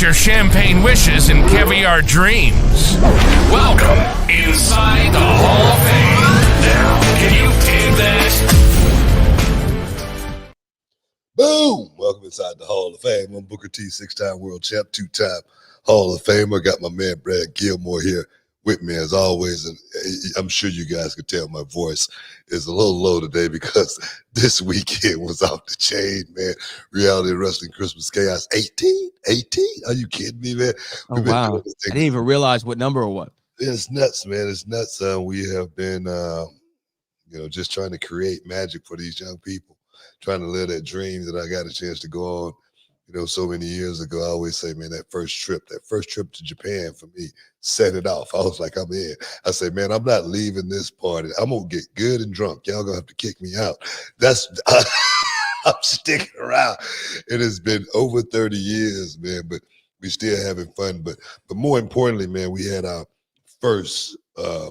your champagne wishes and caviar dreams. Welcome inside the Hall of Fame. Now, can you dig that? Boom! Welcome inside the Hall of Fame. I'm Booker T, 6-time world champ, 2-time Hall of Famer. Got my man Brad Gilmore here with me as always, and I'm sure you guys can tell my voice is a little low today because this weekend was off the chain, man. Reality Wrestling Christmas Chaos 18? Are you kidding me, man? Oh, wow. I didn't even realize what number it was. It's nuts, man. It's nuts. We have been, just trying to create magic for these young people, trying to live that dream that I got a chance to go on, so many years ago. I always say, man, that first trip to Japan for me set it off. I was like, I'm in. I say, man, I'm not leaving this party. I'm going to get good and drunk. Y'all going to have to kick me out. I'm sticking around. It has been over 30 years, man, but we still having fun. But more importantly, man, we had our first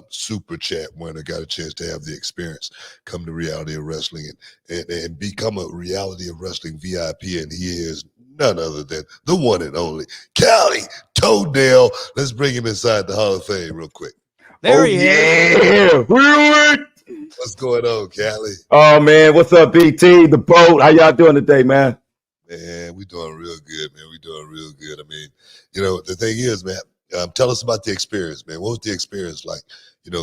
super chat winner, got a chance to have the experience come to Reality of Wrestling and become a Reality of Wrestling VIP, and he is none other than the one and only Cali Toadell. Let's bring him inside the Hall of Fame real quick. There he is. Yeah. What's going on, Cali? Oh, man. What's up, BT? The boat. How y'all doing today, man? Man, we doing real good, man. We doing real good. I mean, the thing is, man, tell us about the experience, man. What was the experience like,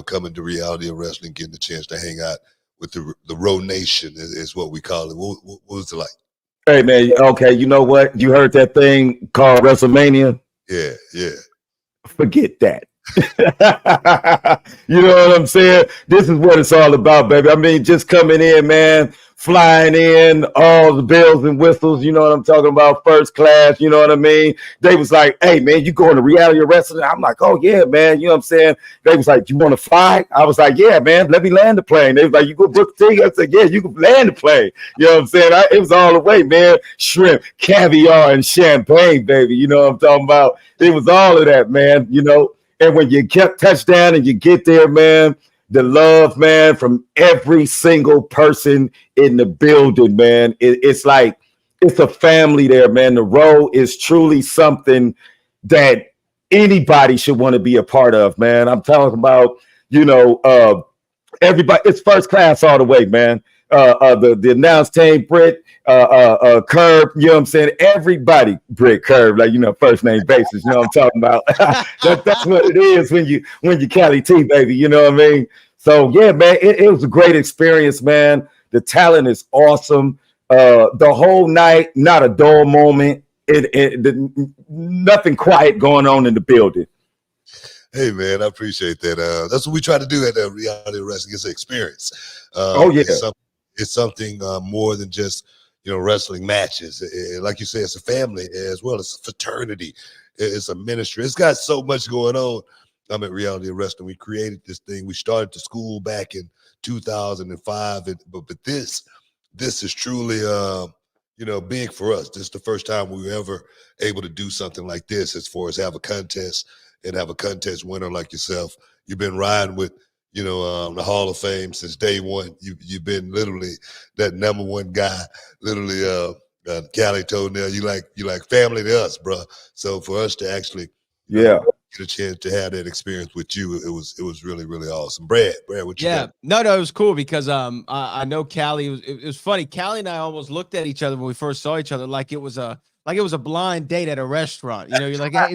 coming to Reality of Wrestling, getting the chance to hang out with the Row Nation is what we call it. What was it like? Hey, man. Okay, you know what? You heard that thing called WrestleMania? Yeah. Forget that. You know what I'm saying? This is what it's all about, baby. I mean, just coming in, man, flying in, all the bells and whistles, you know what I'm talking about, first class, you know what I mean? They was like, hey, man, you going to Reality of Wrestling? I'm like, oh, yeah, man, you know what I'm saying? They was like, you want to fly? I was like, yeah, man, let me land the plane. They was like, you go book a ticket? I said, yeah, you can land the plane. You know what I'm saying? It was all the way, man. Shrimp, caviar, and champagne, baby. You know what I'm talking about? It was all of that, man, And when you kept touchdown and you get there, man, the love, man, from every single person in the building, man, it's like it's a family there, man. The Row is truly something that anybody should want to be a part of, man. I'm talking about, everybody. It's first class all the way, man. The announce team, Britt, Curb, you know what I'm saying? Everybody, Britt, Curb, like, first name basis, you know what I'm talking about? That's what it is when you Cali T, baby, you know what I mean? So, yeah, man, it was a great experience, man. The talent is awesome. The whole night, not a dull moment. Nothing quiet going on in the building. Hey, man, I appreciate that. That's what we try to do at Reality Wrestling. It's an experience. It's something more than just, wrestling matches. Like you say, it's a family as well. It's a fraternity. It's a ministry. It's got so much going on. I'm at Reality of Wrestling. We created this thing. We started the school back in 2005. But this is truly, big for us. This is the first time we were ever able to do something like this as far as have a contest and have a contest winner like yourself. You've been riding with, the Hall of Fame since day one. You've been literally that number one guy, literally Cali Toadell. You like family to us, bro. So for us to actually get a chance to have that experience with you, it was really, really awesome. Brad, what you got? No, it was cool because I know Cali. It was funny. Cali and I almost looked at each other when we first saw each other like it was a blind date at a restaurant. You're like, hey,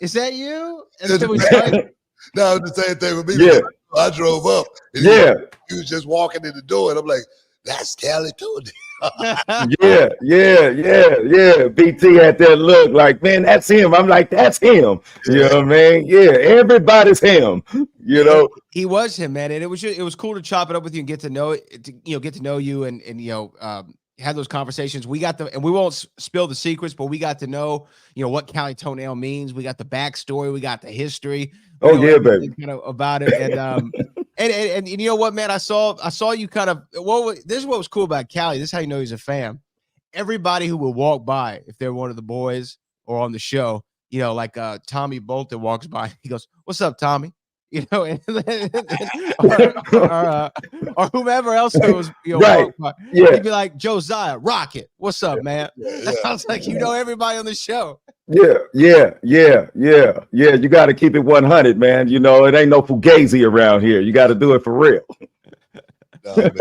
is that you? And then we started. No, the same thing with me. Yeah. I drove up. And he was just walking in the door, and I'm like, that's Cali Toadell. Yeah. BT had that look like, man, that's him. I'm like, that's him. You know what I mean? Yeah, everybody's him. He was him, man, and it was cool to chop it up with you and get to know you and had those conversations. We won't spill the secrets, but we got to know, what Cali Toadell means. We got the backstory. We got the history. Yeah, baby. About it. And, and you know what, man, I saw you kind of, this is what was cool about Cali. This is how you know he's a fan. Everybody who would walk by, if they're one of the boys or on the show, like Tommy Bolton walks by, he goes, "What's up, Tommy?" Or whomever else goes, right. He'd be like, "Josiah, Rocket, what's up, man?" I was like, everybody on the show. Yeah. You got to keep it 100, man. You know, it ain't no fugazi around here. You got to do it for real. No, man,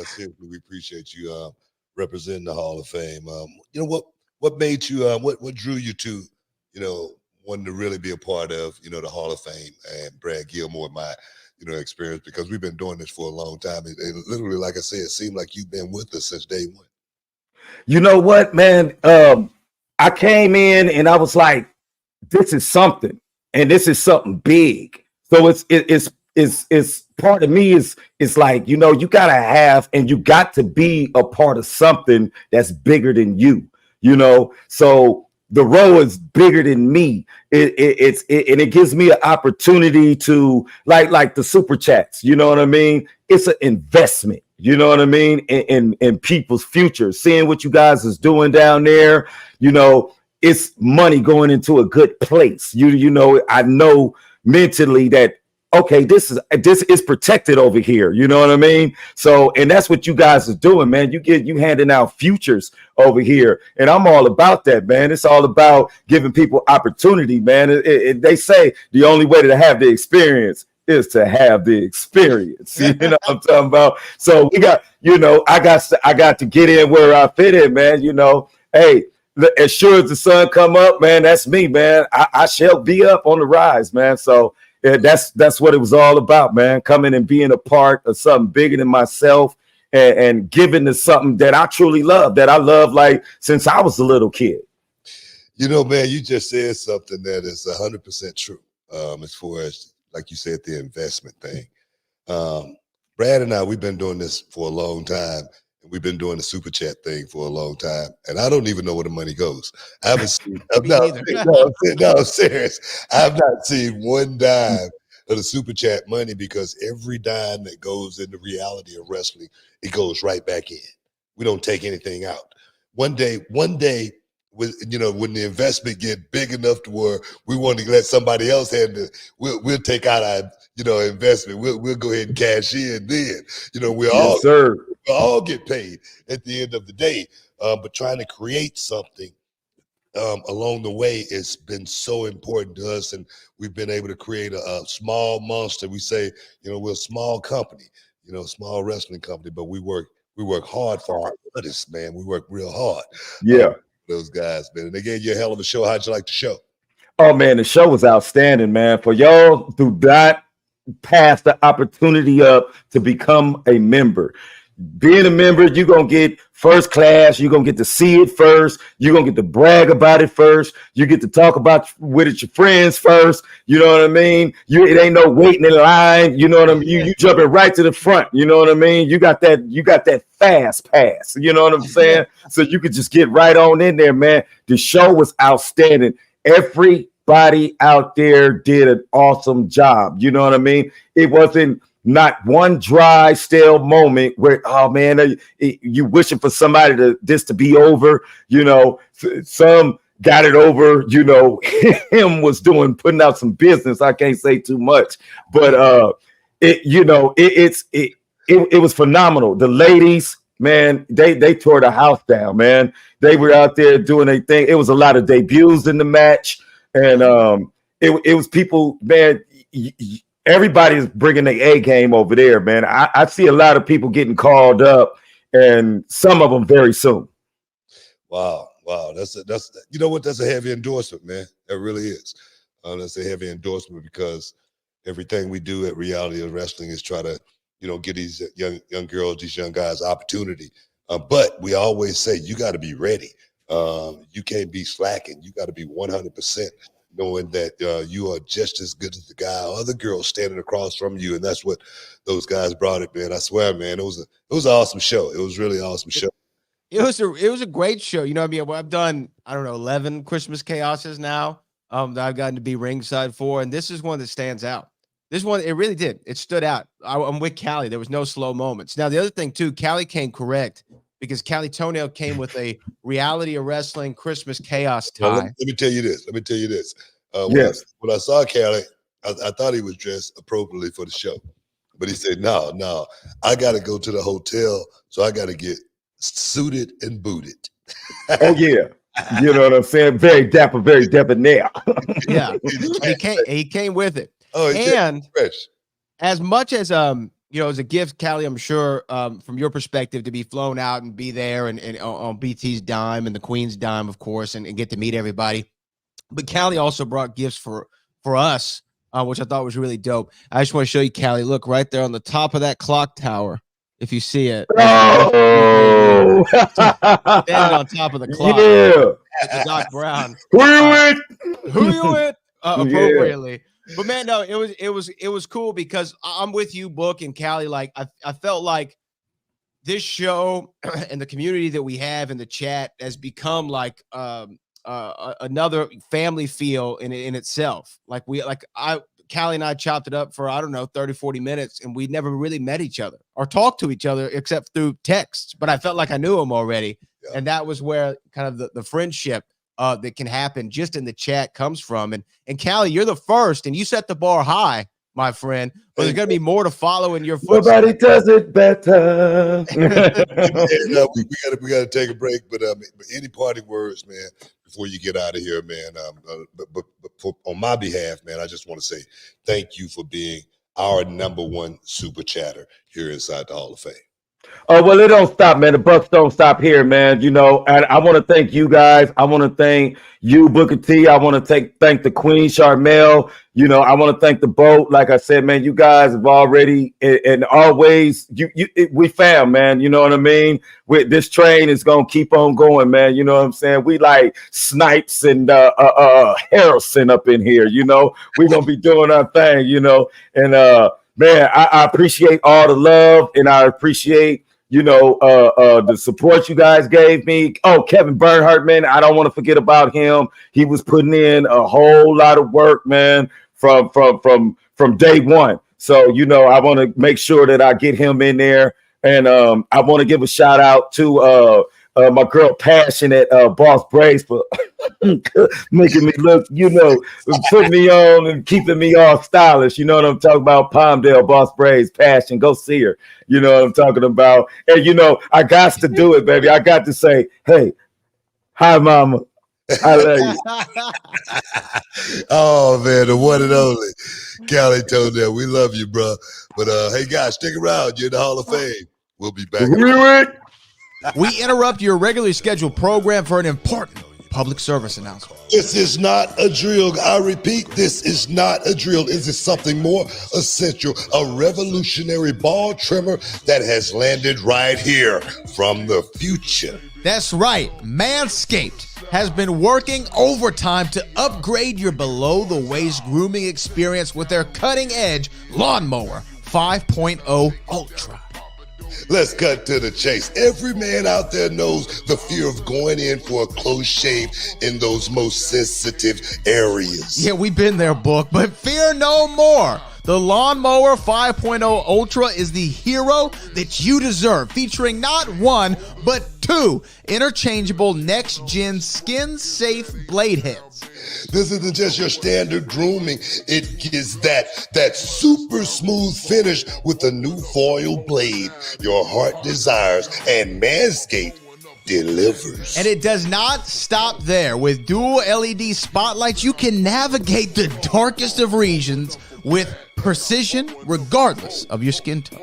seriously, we appreciate you representing the Hall of Fame. You know what made you what drew you to, wanting to really be a part of, the Hall of Fame and Brad Gilmore, my experience, because we've been doing this for a long time. And literally, like I said, it seemed like you've been with us since day one. You know what, man? I came in and I was like, this is something, and this is something big. So it's part of me is like, you gotta have, and you got to be a part of something that's bigger than you, So the role is bigger than me. And it gives me an opportunity to like the super chats. You know what I mean? It's an investment. You know what I mean? In people's future, seeing what you guys is doing down there. It's money going into a good place. I know mentally that, okay, this is protected over here. You know what I mean? So, and that's what you guys are doing, man. You handing out futures over here, and I'm all about that, man. It's all about giving people opportunity, man. They say the only way to have the experience is to have the experience. You know what I'm talking about? So we got, I got to get in where I fit in, man. Hey, as sure as the sun come up, man, that's me, man. I shall be up on the rise, man. So that's what it was all about, man. Coming and being a part of something bigger than myself and giving to something that I truly love, that I love like since I was a little kid. Man, you just said something that is 100% true. As far as, like you said, the investment thing. Brad and I, we've been doing this for a long time. And we've been doing the super chat thing for a long time. And I don't even know where the money goes. I haven't seen, I'm serious. I've not seen one dime of the super chat money, because every dime that goes into reality of wrestling, it goes right back in. We don't take anything out. One day, when the investment get big enough to where we want to let somebody else handle it, we'll take out our investment. We'll go ahead and cash in. Then we'll all get paid at the end of the day. But trying to create something along the way has been so important to us, and we've been able to create a small monster. We say we're a small company, small wrestling company, but we work hard for our artists, man. We work real hard. Yeah. Those guys, man. And they gave you a hell of a show. How'd you like the show? Oh, man, the show was outstanding, man. For y'all do not pass the opportunity up to become a member. Being a member, you're going to get first class. You're going to get to see it first. You're going to get to brag about it first. You get to talk about with it your friends first. You know what I mean? It ain't no waiting in line. You know what I mean? You jumping right to the front. You know what I mean? You got that fast pass. You know what I'm saying? So you could just get right on in there, man. The show was outstanding. Everybody out there did an awesome job. You know what I mean? It wasn't not one dry, stale moment where, oh man, you wishing for somebody to be over. Some got it over. Him was putting out some business. I can't say too much, but it was phenomenal. The ladies, man, they tore the house down, man. They were out there doing their thing. It was a lot of debuts in the match, and it was people, man. Everybody's bringing the A game over there, man. I see a lot of people getting called up, and some of them very soon. Wow. That's a heavy endorsement, man. That really is. That's a heavy endorsement, because everything we do at Reality of Wrestling is try to, give these young girls, these young guys opportunity. But we always say you got to be ready. You can't be slacking. You got to be 100%. Knowing that you are just as good as the guy or the girl standing across from you, and that's what those guys brought it, man. I swear, man, it was an awesome show. It was really an awesome show. It was a great show. You know what I mean? Well, I've done 11 Christmas Chaoses now that I've gotten to be ringside for, and this is one that stands out. This one, it really did. It stood out. I'm with Callie. There was no slow moments. Now the other thing too, Callie came correct, because Callie Toenail came with a Reality of Wrestling Christmas Chaos tie. Let me tell you this. Yes. When I saw Callie, I thought he was dressed appropriately for the show. But he said, no, I got to go to the hotel, so I got to get suited and booted. Oh, yeah. You know what I'm saying? Very debonair. Yeah, he came with it. Oh, and fresh. As much as as a gift, Callie, I'm sure from your perspective to be flown out and be there and on BT's dime and the Queen's dime, of course, and get to meet everybody. But Callie also brought gifts for us, which I thought was really dope. I just want to show you, Callie. Look right there on the top of that clock tower. If you see it, oh, standing on top of the clock. Yeah, Doc Brown. Who you with? Appropriately. Yeah. But man, no, it was cool because I'm with you, Book and Callie. Like I felt like this show and the community that we have in the chat has become like another family feel in itself. Callie and I chopped it up for, I don't know, 30, 40 minutes, and we never really met each other or talked to each other except through texts. But I felt like I knew him already. Yeah. And that was where kind of the friendship that can happen just in the chat comes from. And Callie, you're the first, and you set the bar high, my friend. But there's going to be more to follow in your footsteps. Nobody does it better. we got to take a break. But any parting words, man, before you get out of here, man. But on my behalf, man, I just want to say thank you for being our #1 super chatter here inside the Hall of Fame. Oh, well, it don't stop, man. The Bucks don't stop here, man. You know, and I want to thank you guys. I want to thank you, Booker T. I want to thank the Queen, Charmel. You know, I want to thank the boat. Like I said, man, you guys have already and always we fam, man. You know what I mean? With this train is gonna keep on going, man. You know what I'm saying? We like Snipes and Harrison up in here. You know, we're gonna be doing our thing. You know, and man, I appreciate all the love, and I appreciate, you know, the support you guys gave me. Oh, Kevin Bernhardt, man, I don't want to forget about him. He was putting in a whole lot of work, man, from day one. So, you know, I want to make sure that I get him in there. And I want to give a shout out to my girl Passion at Boss Brace for making me look, you know, putting me on and keeping me all stylish. You know what I'm talking about? Palmdale, Boss Brace, Passion. Go see her. You know what I'm talking about? And, you know, I got to do it, baby. I got to say, hey, hi, mama. I love you. Oh, man, the one and only Callie told that. We love you, bro. But, hey, guys, stick around. You're in the Hall of Fame. We'll be back. We interrupt your regularly scheduled program for an important public service announcement. This is not a drill. I repeat, this is not a drill. This is something more essential, a revolutionary ball trimmer that has landed right here from the future. That's right. Manscaped has been working overtime to upgrade your below-the-waist grooming experience with their cutting-edge Lawnmower 5.0 Ultra. Let's cut to the chase. Every man out there knows the fear of going in for a close shave in those most sensitive areas. Yeah, we've been there, Book, but fear no more. The Lawnmower 5.0 Ultra is the hero that you deserve, featuring not one, but 2 interchangeable next-gen skin-safe blade heads. This isn't just your standard grooming. It gives that super smooth finish with a new foil blade your heart desires, and Manscaped delivers. And it does not stop there. With dual LED spotlights, you can navigate the darkest of regions with precision regardless of your skin tone.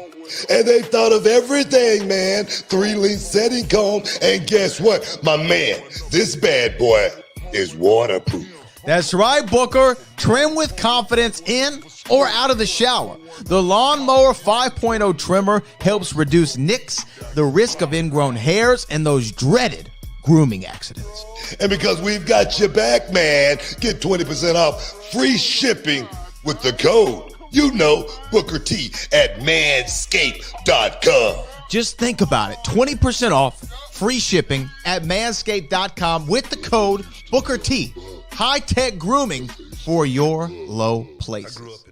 And they thought of everything, man. 3-length setting comb, and guess what, my man? This bad boy is waterproof. That's right, Booker. Trim with confidence in or out of the shower. The Lawnmower 5.0 trimmer helps reduce nicks, the risk of ingrown hairs, and those dreaded grooming accidents. And because we've got your back, man, get 20% off free shipping with the code, you know, Booker T at manscaped.com. Just think about it. 20% off free shipping at manscaped.com with the code Booker T. High-tech grooming for your low places.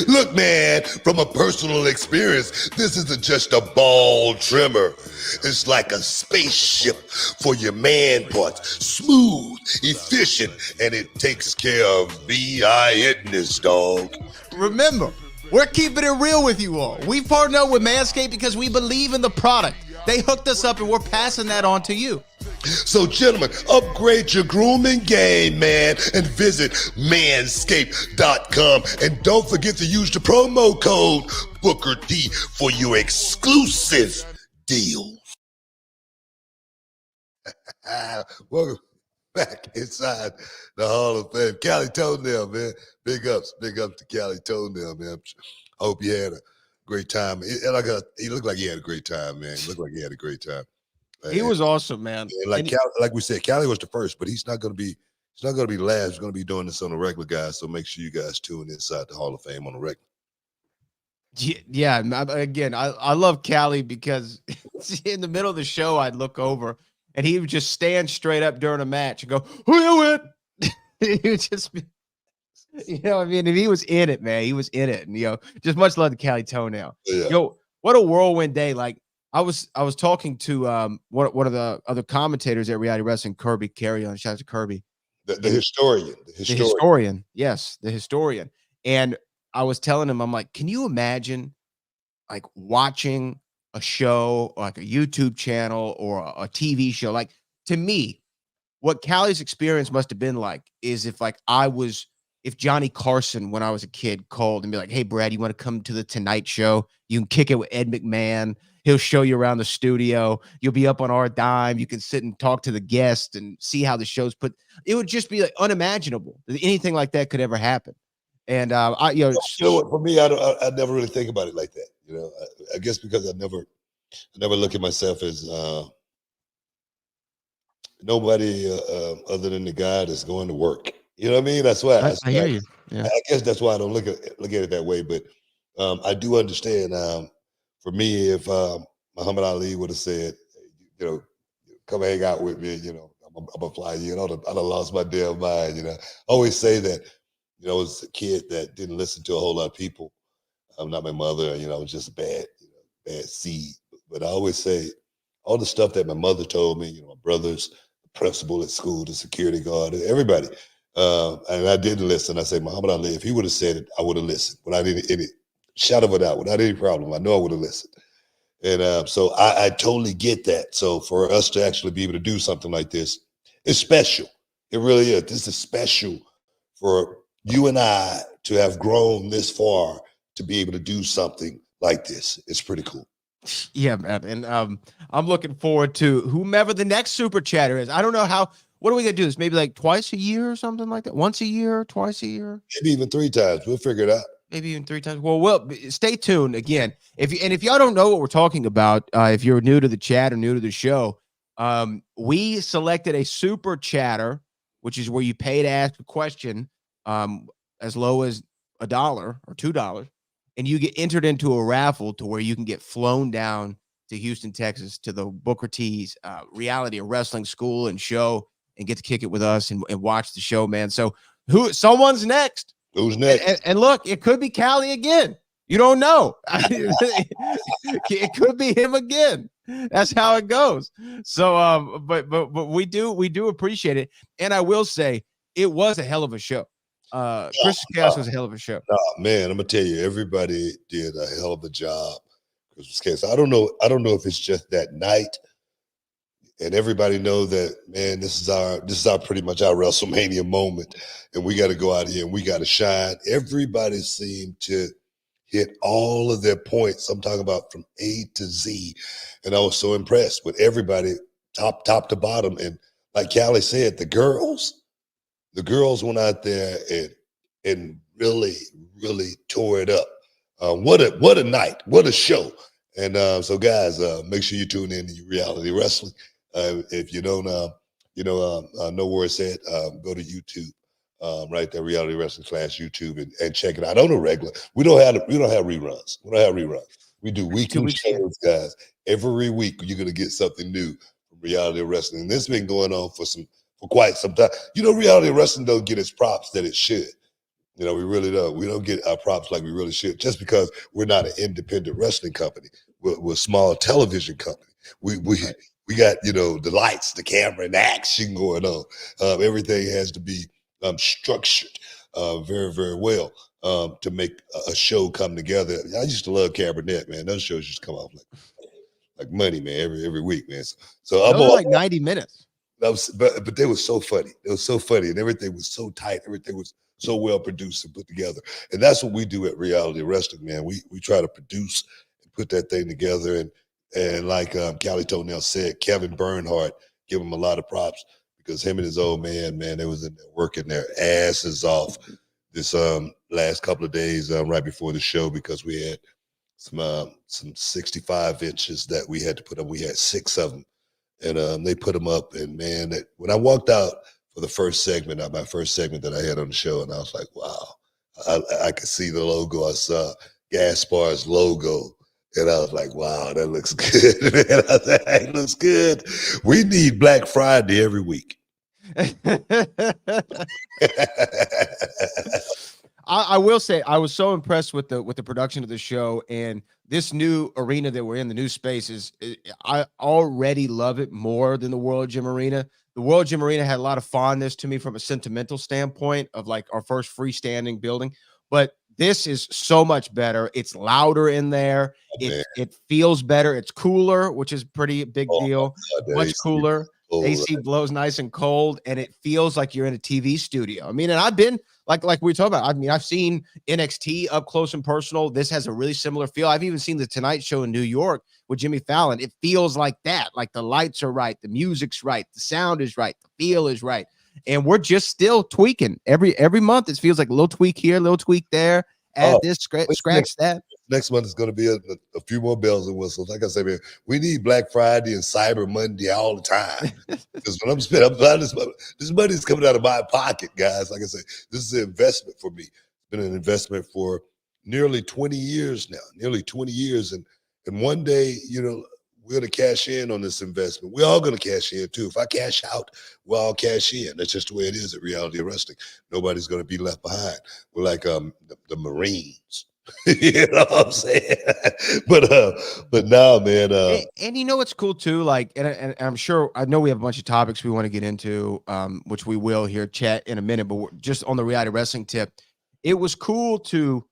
Look, man, from a personal experience, this isn't just a ball trimmer. It's like a spaceship for your man parts. Smooth, efficient, and it takes care of B.I.itness, dog. Remember, we're keeping it real with you all. We partnered up with Manscaped because we believe in the product. They hooked us up, and we're passing that on to you. So, gentlemen, upgrade your grooming game, man, and visit manscaped.com. And don't forget to use the promo code Booker T for your exclusive deal. Welcome back inside the Hall of Fame. Cali Toenail, man. Big ups to Cali Toenail, man. I hope you had a great time. He looked like he had a great time, man. He looked like he had a great time. He was awesome, man. Like we said, Cali was the first, but he's not going to be last. He's going to be doing this on a regular, guys. So make sure you guys tune inside the Hall of Fame on a regular. Yeah. Again, I love Cali because in the middle of the show, I'd look over and he would just stand straight up during a match and go, "Who you with?" He would just be, you know, I mean, if he was in it, man, he was in it. And, you know, just much love to Cali Toenail. Yeah. Yo, what a whirlwind day. Like, I was talking to one of the other commentators at Reality Wrestling, Kirby Carry-On. Shout out to Kirby. The historian. Yes, the historian. And I was telling him, I'm like, can you imagine like watching a show or like a YouTube channel or a TV show? Like, to me, what Cali's experience must have been like is if Johnny Carson, when I was a kid, called and be like, "Hey, Brad, you want to come to the Tonight Show? You can kick it with Ed McMahon. He'll show you around the studio. You'll be up on our dime. You can sit and talk to the guest and see how the show's put." It would just be like unimaginable that anything like that could ever happen. And for me, I never really think about it like that. You know, I guess because I never look at myself as nobody other than the guy that's going to work. You know what I mean? That's why I hear you. Yeah. I guess that's why I don't look at it that way. But I do understand. For me, if Muhammad Ali would have said, you know, come hang out with me, you know, I'm gonna fly you, and I'd have lost my damn mind. You know, I always say that, you know, as a kid that didn't listen to a whole lot of people. I'm not my mother, you know, just bad seed. But I always say all the stuff that my mother told me, you know, my brothers, the principal at school, the security guard, everybody. And I didn't listen. I say, Muhammad Ali, if he would have said it, I would have listened without any shadow of a doubt, without any problem. I know I would have listened. And so I totally get that. So for us to actually be able to do something like this, it's special. It really is. This is special for you and I to have grown this far to be able to do something like this. It's pretty cool. Yeah, man. And I'm looking forward to whomever the next super chatter is. I don't know what are we gonna do this? Maybe like twice a year or something like that? Once a year, twice a year? Maybe even 3 times. We'll figure it out. Maybe even 3 times. Well, stay tuned again. If y'all don't know what we're talking about, if you're new to the chat or new to the show, we selected a super chatter, which is where you pay to ask a question, as low as $1 or $2, and you get entered into a raffle to where you can get flown down to Houston, Texas, to the Booker T's Reality Wrestling School and show, and get to kick it with us and watch the show, man. So someone's next. Who's next? And look, it could be Cali again. You don't know. It could be him again. That's how it goes. So, but we do appreciate it. And I will say, it was a hell of a show. Chris Chaos was a hell of a show. Man, I'm gonna tell you, everybody did a hell of a job. Chris Chaos. I don't know if it's just that night. And everybody know that, man, this is our pretty much our WrestleMania moment, and we got to go out here and we got to shine. Everybody seemed to hit all of their points. I'm talking about from A to Z, and I was so impressed with everybody, top to bottom. And like Callie said, the girls went out there and really tore it up. What a night! What a show! And so, guys, make sure you tune in to Reality Wrestling. If you don't, know where it's at, go to YouTube, right there, Reality Wrestling / YouTube, and check it out. On a regular, we don't have reruns. We do weekly shows, guys. Every week you're gonna get something new from Reality Wrestling. And this has been going on for quite some time. You know, Reality Wrestling don't get its props that it should. You know, we really don't. We don't get our props like we really should, just because we're not an independent wrestling company. We're a small television company. We got, you know, the lights, the camera, and the action going on. Everything has to be structured very, very well to make a show come together. I used to love Cabernet, man. Those shows used to come off like money, man, every week, man. So I'm like 90 minutes. But they were so funny. It was so funny, and everything was so tight. Everything was so well produced and put together. And that's what we do at Reality Wrestling, man. We try to produce and put that thing together. And like Callie Toenail said, Kevin Bernhardt, give him a lot of props because him and his old man, they was in there working their asses off this last couple of days right before the show because we had some 65 inches that we had to put up. We had 6 of them. And they put them up, and man, when I walked out for the first segment, my first segment that I had on the show, and I was like, wow, I could see the logo. I saw Gaspar's logo, and I was like, wow, that looks good. Man, I was like, it looks good. We need Black Friday every week. I will say I was so impressed with the production of the show, and this new arena that we're in, the new space I already love it more than the World Gym Arena. The World Gym Arena had a lot of fondness to me from a sentimental standpoint of like our first freestanding building, but this is so much better. It's louder in there. It feels better. It's cooler, which is pretty big deal. Much cooler. AC blows nice and cold, and it feels like you're in a TV studio. I mean, and I've been like we were talking about. I mean, I've seen NXT up close and personal. This has a really similar feel. I've even seen the Tonight Show in New York with Jimmy Fallon. It feels like that. Like the lights are right, the music's right, the sound is right, the feel is right, and we're just still tweaking every month. It feels like a little tweak here, a little tweak there. Add this, scratch that. Next month is going to be a few more bells and whistles. Like I said, man, we need Black Friday and Cyber Monday all the time. Because when I'm spending, this money is coming out of my pocket, guys. Like I said, this is an investment for me. It's been an investment for nearly 20 years now, nearly 20 years. And one day, we're going to cash in on this investment. We're all going to cash in too. If I cash out, we'll all cash in. That's just the way it is at Reality Wrestling. Nobody's going to be left behind. We're like the Marines. You know what I'm saying? But now, man. And you know what's cool too? Like, and I'm sure I know we have a bunch of topics we want to get into, which we will here chat in a minute. But just on the Reality Wrestling tip, it was cool to.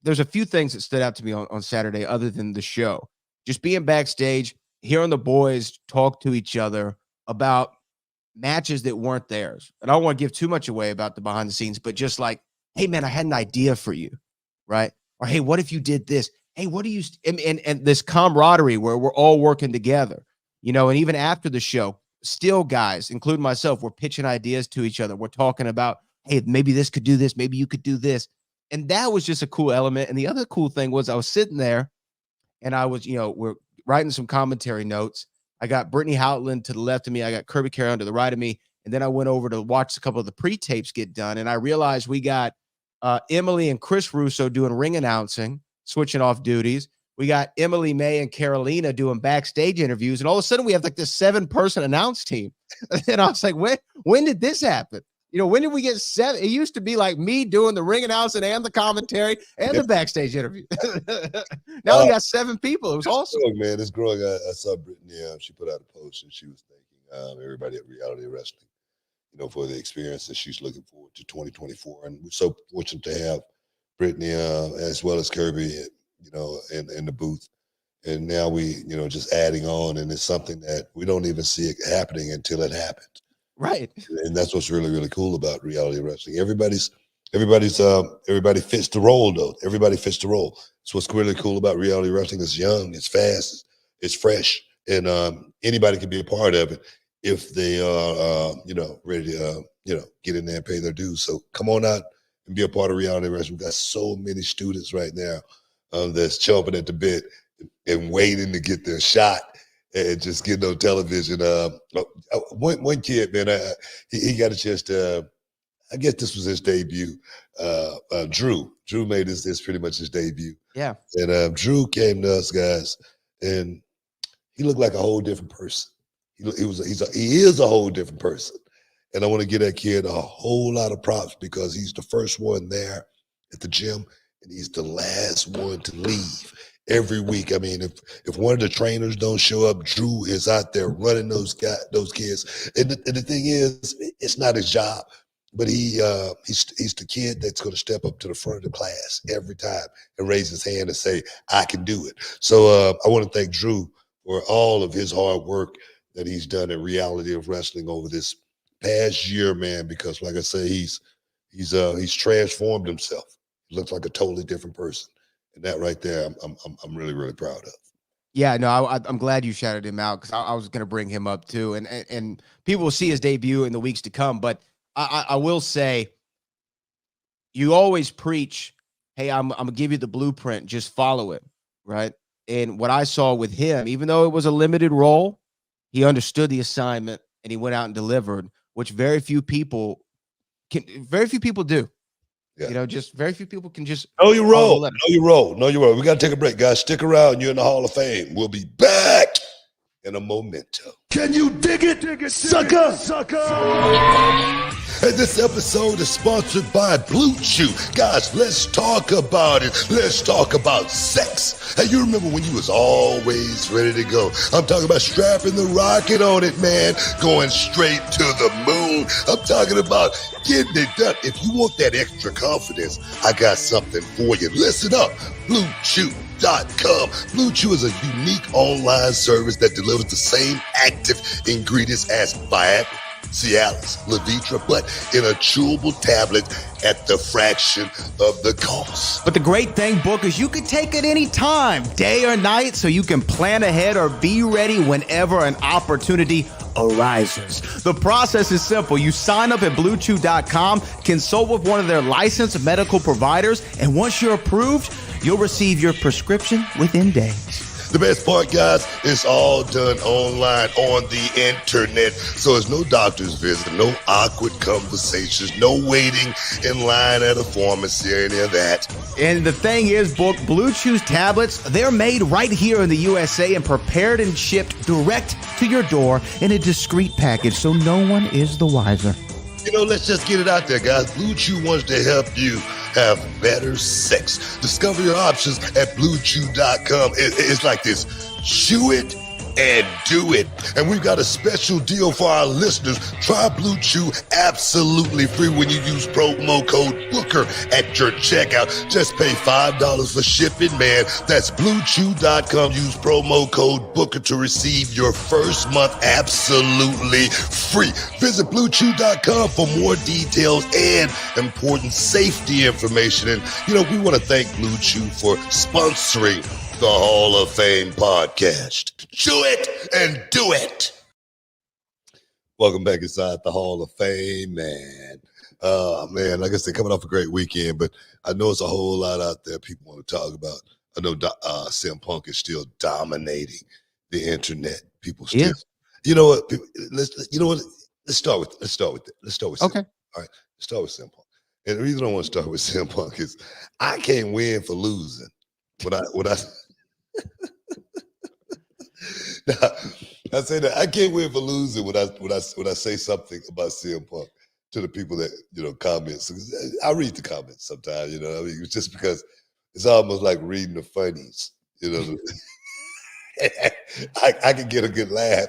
There's a few things that stood out to me on Saturday, other than the show. Just being backstage, hearing the boys talk to each other about matches that weren't theirs. And I don't want to give too much away about the behind the scenes, but just like, hey man, I had an idea for you. Right? Or, hey, what if you did this? Hey, what do you, and this camaraderie where we're all working together, and even after the show, still guys, including myself, we're pitching ideas to each other. We're talking about, hey, maybe this could do this. Maybe you could do this. And that was just a cool element. And the other cool thing was I was sitting there and I was, we're writing some commentary notes. I got Brittany Houtland to the left of me. I got Kirby Carroll to the right of me. And then I went over to watch a couple of the pre-tapes get done. And I realized we got Emily and Chris Russo doing ring announcing, switching off duties. We got Emily May and Carolina doing backstage interviews. And all of a sudden we have like this 7-person announce team. And I was like, when did this happen? When did we get 7? It used to be like me doing the ring announcing and the commentary and the backstage interview. Now we got 7 people. It was awesome. Man, it's growing. I saw Brittany. She put out a post and she was thanking everybody at Reality Wrestling, for the experience that she's looking forward to 2024. And we're so fortunate to have Brittany as well as Kirby, in the booth. And now we, just adding on, and it's something that we don't even see it happening until it happens. Right. And that's what's really, really cool about Reality Wrestling. Everybody fits the role, though. Everybody fits the role. So what's really cool about Reality Wrestling. It's young, it's fast, it's fresh, and anybody can be a part of it if they are, ready to, get in there and pay their dues. So come on out and be a part of Reality Wrestling. We've got so many students right now that's chomping at the bit and waiting to get their shot and just getting on television. One kid, man, he got a chance to, I guess this was his debut. Drew made this pretty much his debut. Yeah. And Drew came to us, guys, and he looked like a whole different person. He is a whole different person. And I want to give that kid a whole lot of props because he's the first one there at the gym and he's the last one to leave every week. I mean, if one of the trainers don't show up, Drew is out there running those kids. And the thing is, it's not his job, but he's the kid that's going to step up to the front of the class every time and raise his hand and say, I can do it. So I want to thank Drew for all of his hard work that he's done in reality of wrestling over this past year, man. Because, like I say, he's transformed himself. He looks like a totally different person, and that right there, I'm really, really proud of. Yeah, no, I'm glad you shouted him out because I was going to bring him up too, and people will see his debut in the weeks to come. But I will say, you always preach, hey, I'm gonna give you the blueprint, just follow it, right? And what I saw with him, even though it was a limited role, he understood the assignment and he went out and delivered, which very few people do. Yeah. You know, just very few people can just know your role. Know your role. Know your role. We got to take a break, guys. Stick around. You're in the Hall of Fame. We'll be back in a momento. Can you dig it, sucker? And this episode is sponsored by Blue Chew. Guys, let's talk about it. Let's talk about sex. Hey, you remember when you was always ready to go? I'm talking about strapping the rocket on it, man. Going straight to the moon. I'm talking about getting it done. If you want that extra confidence, I got something for you. Listen up. BlueChew.com. Blue Chew is a unique online service that delivers the same active ingredients as Viagra, Cialis, Levitra, but in a chewable tablet at the fraction of the cost. But the great thing, Book, is you can take it any time, day or night, so you can plan ahead or be ready whenever an opportunity arises. The process is simple. You sign up at BlueChew.com, consult with one of their licensed medical providers, and once you're approved, you'll receive your prescription within days. The best part, guys, it's all done online on the internet. So there's no doctor's visit, no awkward conversations, no waiting in line at a pharmacy or any of that. And the thing is, Book, Blue Chew's tablets, they're made right here in the USA and prepared and shipped direct to your door in a discreet package, so no one is the wiser. You know, let's just get it out there, guys. Blue Chew wants to help you have better sex. Discover your options at BlueChew.com. It's like this. Chew it and do it. And we've got a special deal for our listeners. Try Blue Chew absolutely free when you use promo code Booker at your checkout. Just pay $5 for shipping, man. That's BlueChew.com. Use promo code Booker to receive your first month absolutely free. Visit BlueChew.com for more details and important safety information. And, you know, we want to thank Blue Chew for sponsoring the Hall of Fame podcast. Chew it and do it. Welcome back inside the Hall of Fame, man. Man, like I said, coming off a great weekend, but I know it's a whole lot out there people want to talk about. I know CM Punk is still dominating the internet. People still, yeah. You know what? Let's start with CM. Okay. All right, let's start with CM Punk. And the reason I want to start with CM Punk is I can't win for losing. Now, I say that I can't win for losing when I say something about CM Punk to the people that, you know, comment. I read the comments sometimes, you know. I mean, it's just because it's almost like reading the funnies, you know. I can get a good laugh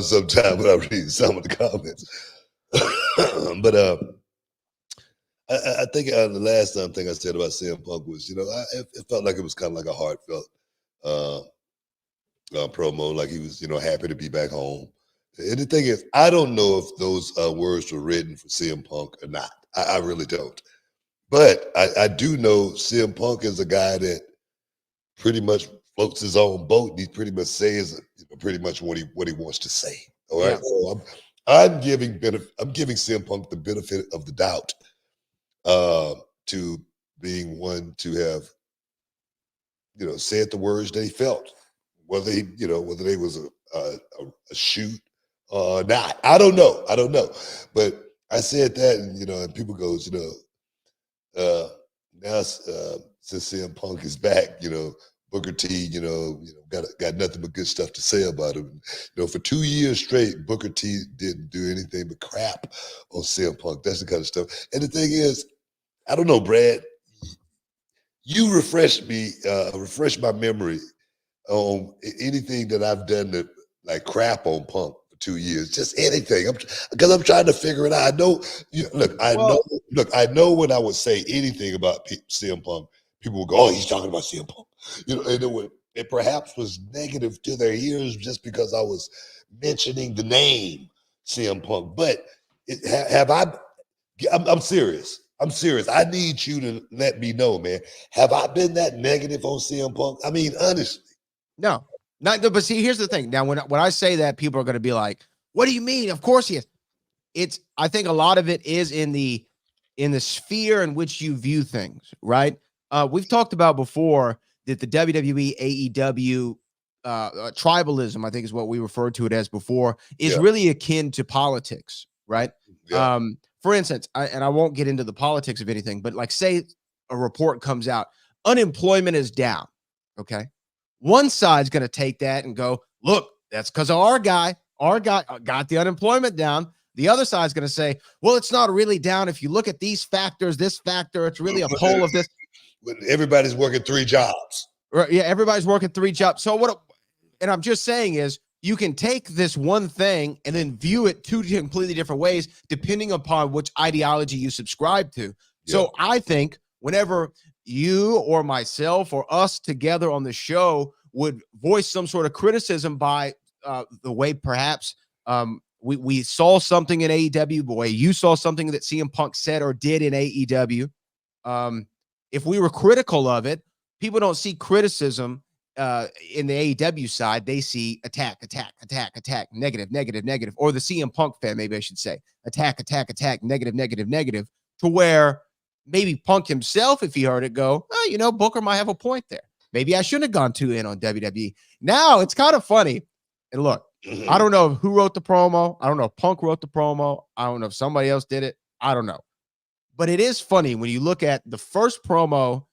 sometimes when I read some of the comments. But I think the last thing I said about CM Punk was, you know, it felt like it was kind of like a heartfelt promo, like he was, you know, happy to be back home. And the thing is, I don't know if those words were written for CM Punk or not. I really don't. But I do know CM Punk is a guy that pretty much floats his own boat. And he pretty much says, you know, pretty much what he wants to say. All right. Yeah. So I'm giving CM Punk the benefit of the doubt to being one to have, you know, said the words that he felt, whether they was a shoot or not. I don't know. But I said that, and, you know, and people goes, you know, now since CM Punk is back, you know, Booker T, you know, got nothing but good stuff to say about him. You know, for 2 years straight, Booker T didn't do anything but crap on CM Punk. That's the kind of stuff. And the thing is, I don't know, Brad, you refresh my memory on anything that I've done that like crap on Punk for 2 years, just anything. Because I'm trying to figure it out. I know, I know when I would say anything about CM Punk, people would go, "Oh, he's talking about CM Punk," you know, and it perhaps was negative to their ears just because I was mentioning the name CM Punk. But I'm serious. I'm serious. I need you to let me know, man. Have I been that negative on CM Punk? I mean, honestly. No, not. But see, here's the thing. Now, when I say that, people are going to be like, "What do you mean?" Of course he is. I think a lot of it is in the sphere in which you view things, right? We've talked about before that the WWE AEW tribalism, I think is what we referred to it as before, is really akin to politics, right? Yeah. For instance, I won't get into the politics of anything, but like say a report comes out, unemployment is down. Okay. One side's going to take that and go, look, that's because of our guy got the unemployment down. The other side's going to say, well, it's not really down. If you look at these factors, this factor, it's really a poll of this. Everybody's working 3 jobs. Right. Yeah. Everybody's working 3 jobs. So and I'm just saying is you can take this one thing and then view it 2 completely different ways, depending upon which ideology you subscribe to. Yeah. So I think whenever you or myself or us together on the show would voice some sort of criticism by the way perhaps we saw something in AEW, the way you saw something that CM Punk said or did in AEW. If we were critical of it, people don't see criticism in the AEW side. They see attack, negative, or the CM Punk fan, maybe I should say, attack, negative, to where maybe Punk himself, if he heard it, go, oh, Booker might have a point there. Maybe I shouldn't have gone too in on WWE. Now it's kind of funny. And look, I don't know who wrote the promo. I don't know if Punk wrote the promo. I don't know if somebody else did it. I don't know. But it is funny when you look at the first promo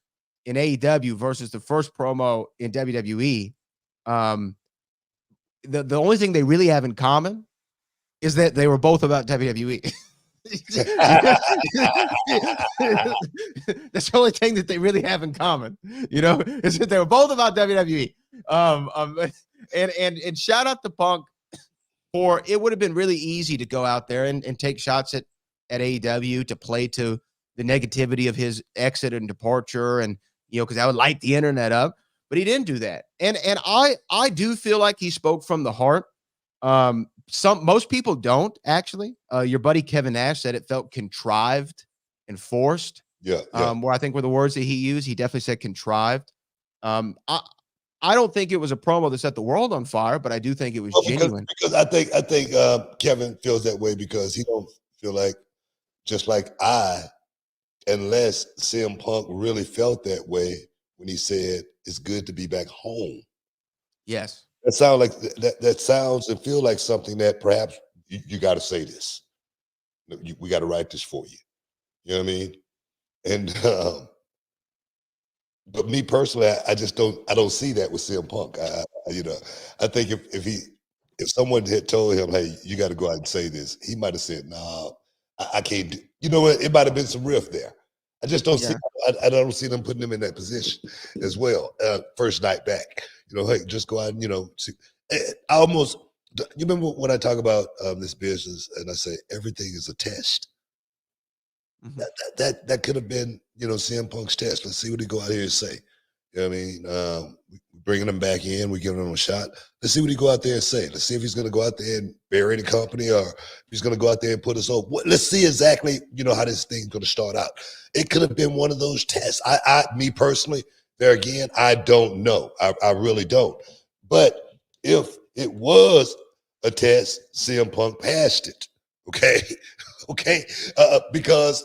in AEW versus the first promo in WWE. The only thing they really have in common is that they were both about WWE. That's the only thing that they really have in common, is that they were both about WWE. And shout out to Punk for it would have been really easy to go out there and take shots at AEW to play to the negativity of his exit and departure, and because that would light the internet up. But he didn't do that, and I do feel like he spoke from the heart. Most people don't actually. Your buddy Kevin Nash said it felt contrived and forced. Yeah. Where I think were the words that he used. He definitely said contrived. I don't think it was a promo that set the world on fire, but I do think it was genuine. Because I think Kevin feels that way because he don't feel like, just like unless CM Punk really felt that way when he said it's good to be back home. Yes. That sounds like that sounds and feel like something that perhaps you got to say this. We got to write this for you. You know what I mean? And but me personally, I don't see that with CM Punk. I think if someone had told him, hey, you got to go out and say this, he might have said, no, I can't do. You know what? It might have been some rift there. I just don't see. I don't see them putting him in that position as well. First night back, hey, just go out and see. I almost. You remember when I talk about this business and I say everything is a test. Mm-hmm. That could have been CM Punk's test. Let's see what he go out here and say. You know what I mean? We're bringing him back in. We're giving him a shot. Let's see what he go out there and say. Let's see if he's going to go out there and bury the company or if he's going to go out there and put us over. Let's see exactly, how this thing's going to start out. It could have been one of those tests. Me personally, there again, I don't know. I really don't. But if it was a test, CM Punk passed it. Okay? Okay? Because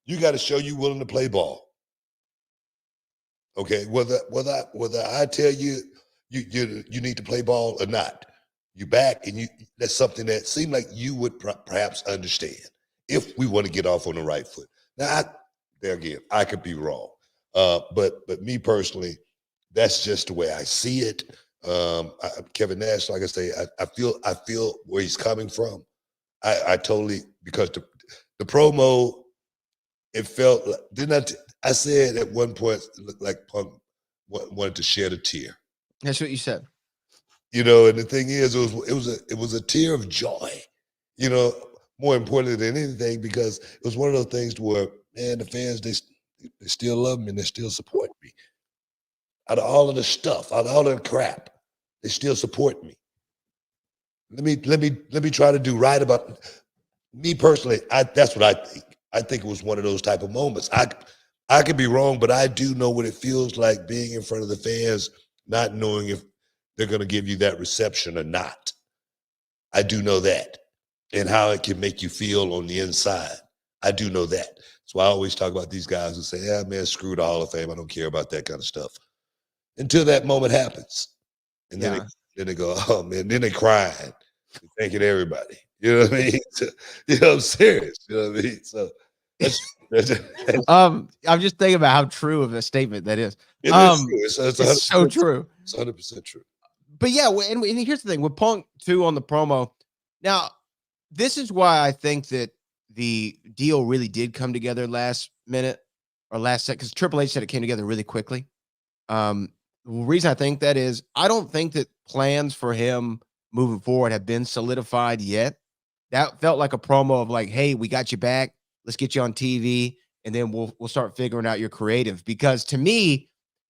you got to show you willing to play ball. Okay, whether I tell you you need to play ball or not, you back and that's something that seemed like you would perhaps understand if we want to get off on the right foot. Now, there again, I could be wrong, but me personally, that's just the way I see it. Kevin Nash, like I say, I feel where he's coming from. I totally, because the promo, it felt like, I said at one point, it looked like Punk wanted to shed a tear. That's what you said. And the thing is, it was a tear of joy. More importantly than anything, because it was one of those things where, man, the fans they still love me and they still support me. Out of all of the stuff, out of all of the crap, they still support me. let me try to do right about me personally. That's what I think. I think it was one of those type of moments. I could be wrong, but I do know what it feels like being in front of the fans, not knowing if they're going to give you that reception or not. I do know that, and how it can make you feel on the inside. I do know that. So I always talk about these guys who say, "Yeah, man, screw the Hall of Fame. I don't care about that kind of stuff." Until that moment happens, and then they go, "Oh man!" Then they crying, thanking everybody. You know what I mean? So, you know, I'm serious. You know what I mean? So that's I'm just thinking about how true of a statement that is. It is true. It's so true. It's 100% true. But yeah, and here's the thing with Punk too on the promo. Now, this is why I think that the deal really did come together last minute or last second, because Triple H said it came together really quickly. The reason I think that is I don't think that plans for him moving forward have been solidified yet. That felt like a promo of like, hey, we got you back. Let's get you on TV, and then we'll start figuring out your creative. Because to me,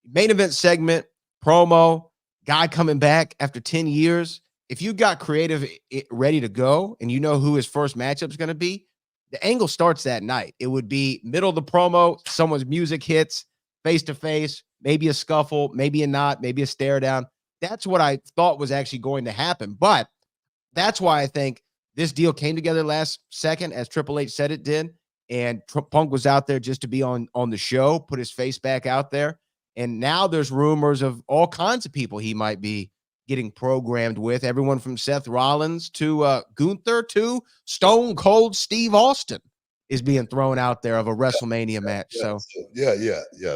main event segment, promo, guy coming back after 10 years, if you got creative ready to go and you know who his first matchup is going to be, the angle starts that night. It would be middle of the promo, someone's music hits, face-to-face, maybe a scuffle, maybe a knot, maybe a stare down. That's what I thought was actually going to happen. But that's why I think this deal came together last second, as Triple H said it did. And Punk was out there just to be on the show, put his face back out there. And now there's rumors of all kinds of people he might be getting programmed with, everyone from Seth Rollins to Gunther to Stone Cold Steve Austin is being thrown out there of a WrestleMania match. So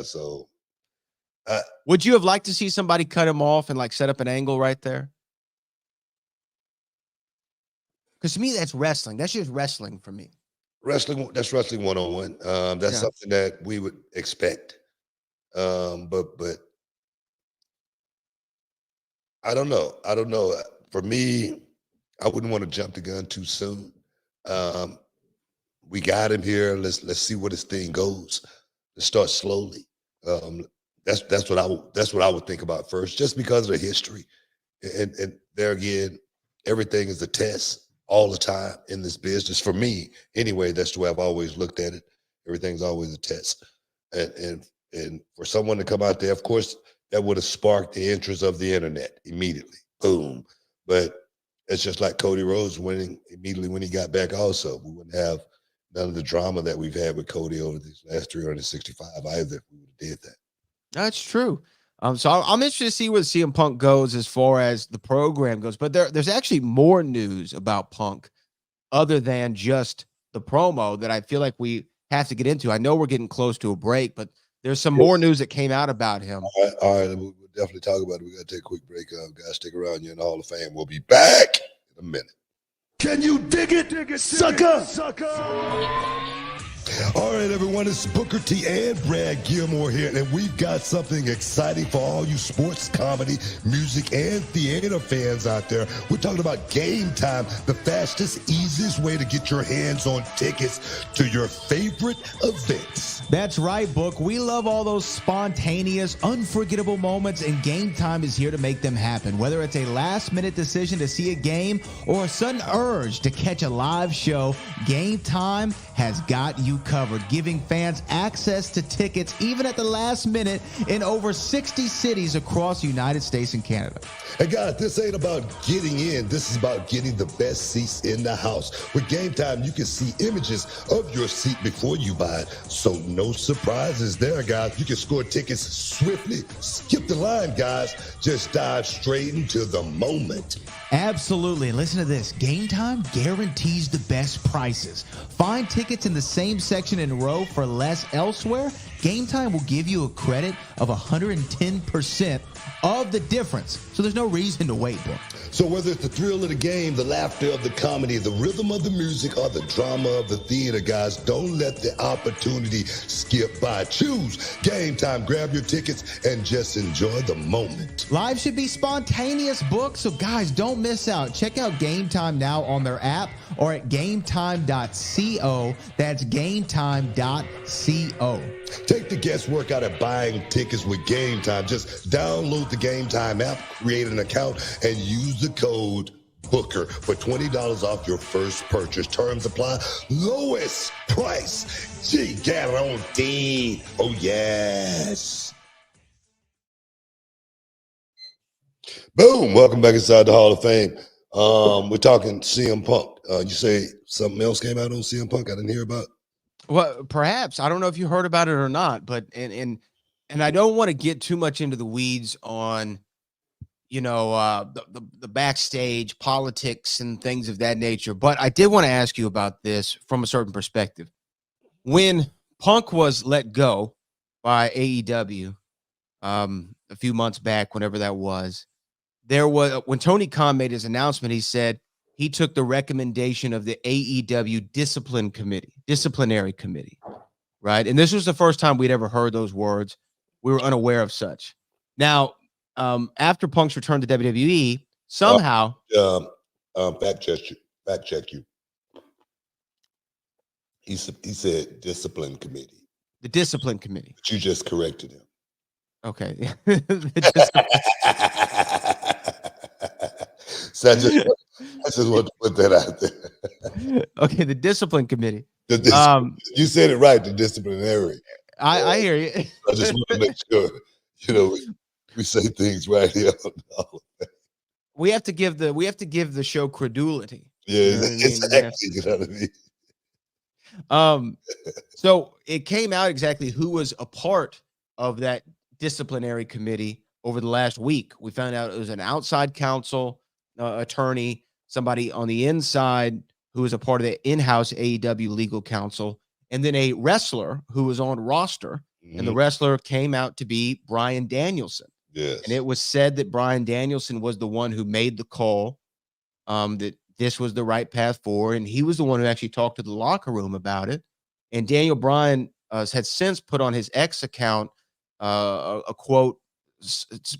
So would you have liked to see somebody cut him off and like set up an angle right there? Because to me, that's wrestling. That's just wrestling for me. That's wrestling 101. That's something that we would expect. But I don't know. For me, I wouldn't want to jump the gun too soon. We got him here. Let's see where this thing goes. Let's start slowly. That's what I would think about first, just because of the history. And there again, everything is a test all the time in this business. For me, anyway, that's the way I've always looked at it. Everything's always a test. And for someone to come out there, of course, that would have sparked the interest of the internet immediately. Boom. But it's just like Cody Rhodes winning immediately when he got back also. We wouldn't have none of the drama that we've had with Cody over these last 365 either if we would have did that. That's true. So I'm interested to see where CM Punk goes as far as the program goes. But there's actually more news about Punk other than just the promo that I feel like we have to get into. I know we're getting close to a break, but there's some more news that came out about him. All right. We'll definitely talk about it. We got to take a quick break. Guys, stick around. You're in the Hall of Fame. We'll be back in a minute. Can you dig it, sucker? All right, everyone, it's Booker T and Brad Gilmore here, and we've got something exciting for all you sports, comedy, music, and theater fans out there. We're talking about Game Time, the fastest, easiest way to get your hands on tickets to your favorite events. That's right, Book. We love all those spontaneous, unforgettable moments, and Game Time is here to make them happen. Whether it's a last-minute decision to see a game or a sudden urge to catch a live show, Game Time has got you covered, giving fans access to tickets even at the last minute in over 60 cities across the United States and Canada. Hey guys, this ain't about getting in. This is about getting the best seats in the house. With Game Time, you can see images of your seat before you buy it. So no surprises there, guys. You can score tickets swiftly. Skip the line, guys. Just dive straight into the moment. Absolutely. And listen to this. Game Time guarantees the best prices. Find tickets in the same section and row for less elsewhere. Game Time will give you a credit of 110% of the difference. So there's no reason to wait, bro. So whether it's the thrill of the game, the laughter of the comedy, the rhythm of the music, or the drama of the theater, guys, don't let the opportunity skip by. Choose Game Time. Grab your tickets and just enjoy the moment. Live should be spontaneous, Book. So guys, don't miss out. Check out Game Time now on their app or at gametime.co. That's gametime.co. Take the guesswork out of buying tickets with Game Time. Just download the Game Time app, create an account, and use the code Hooker for $20 off your first purchase. Terms apply. Lowest price. G guarantee. Oh, yes. Boom. Welcome back inside the Hall of Fame. We're talking CM Punk. You say something else came out on CM Punk I didn't hear about? Well, perhaps. I don't know if you heard about it or not, but and I don't want to get too much into the weeds on, the backstage politics and things of that nature. But I did want to ask you about this from a certain perspective. When Punk was let go by AEW a few months back, whenever that was, when Tony Khan made his announcement, he said he took the recommendation of the AEW disciplinary committee, right? And this was the first time we'd ever heard those words. We were unaware of such. Now, after Punk's return to WWE, somehow fact check you. He said discipline committee. The discipline committee. But you just corrected him. Okay. So I just want to put that out there. Okay, the discipline committee. You said it right, the disciplinary. I hear you. I just want to make sure, we say things right here. We have to give the show credulity. Yeah, exactly. You know what I mean? So it came out exactly who was a part of that disciplinary committee over the last week. We found out it was an outside counsel, attorney, somebody on the inside who was a part of the in-house AEW legal counsel, and then a wrestler who was on roster. Mm-hmm. And the wrestler came out to be Bryan Danielson. Yes. And it was said that Bryan Danielson was the one who made the call, that this was the right path forward. And he was the one who actually talked to the locker room about it. And Daniel Bryan had since put on his X account a quote,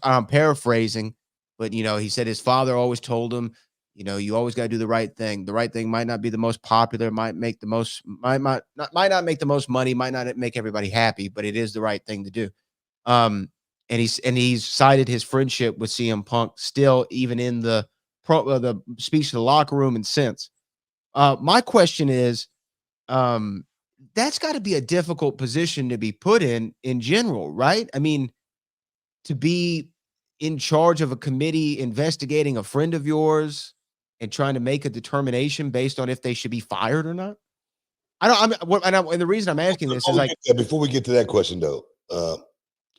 I'm paraphrasing, but, he said his father always told him, you always got to do the right thing. The right thing might not be the most popular, might not make the most money, might not make everybody happy, but it is the right thing to do. And he's cited his friendship with CM Punk still, even in the speech to the locker room and since. My question is, that's got to be a difficult position to be put in general, right? I mean, to be in charge of a committee investigating a friend of yours and trying to make a determination based on if they should be fired or not. And the reason I'm asking this is before we get to that question though,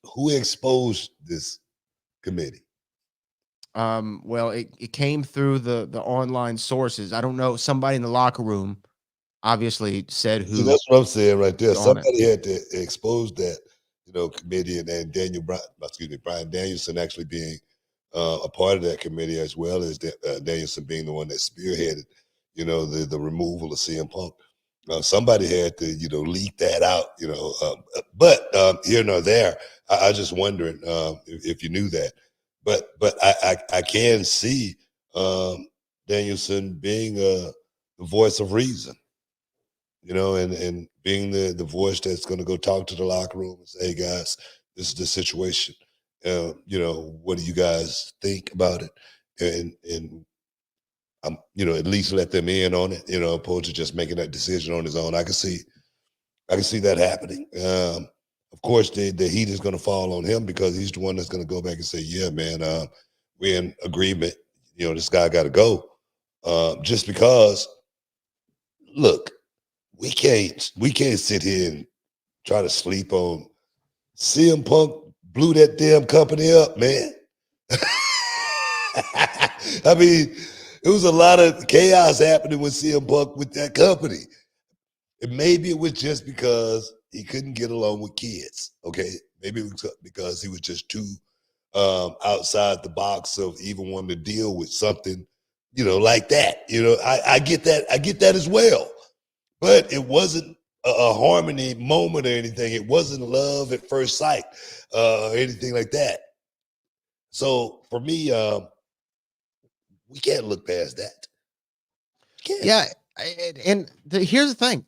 who exposed this committee? Well, it came through the online sources. I don't know. Somebody in the locker room obviously said who. So that's what I'm saying right there. Somebody had to expose that, committee, and Bryan Danielson actually being a part of that committee, as well as Danielson being the one that spearheaded, the removal of CM Punk. Somebody had to, leak that out, but here nor there. I just wondering if you knew that, but I can see Danielson being the voice of reason, and being the voice that's going to go talk to the locker room and say, hey guys, this is the situation. What do you guys think about it? And at least let them in on it, opposed to just making that decision on his own. I can see that happening. Of course, the heat is going to fall on him because he's the one that's going to go back and say, yeah, man, we're in agreement. This guy got to go. Just because, look, we can't sit here and try to sleep on CM Punk blew that damn company up, man. I mean, it was a lot of chaos happening with CM Punk with that company. And maybe it was just because he couldn't get along with kids, okay? Maybe it was because he was just too outside the box of even wanting to deal with something, like that. I get that. I get that as well. But it wasn't a harmony moment or anything. It wasn't love at first sight or anything like that. So for me, we can't look past that. Yeah, and here's the thing.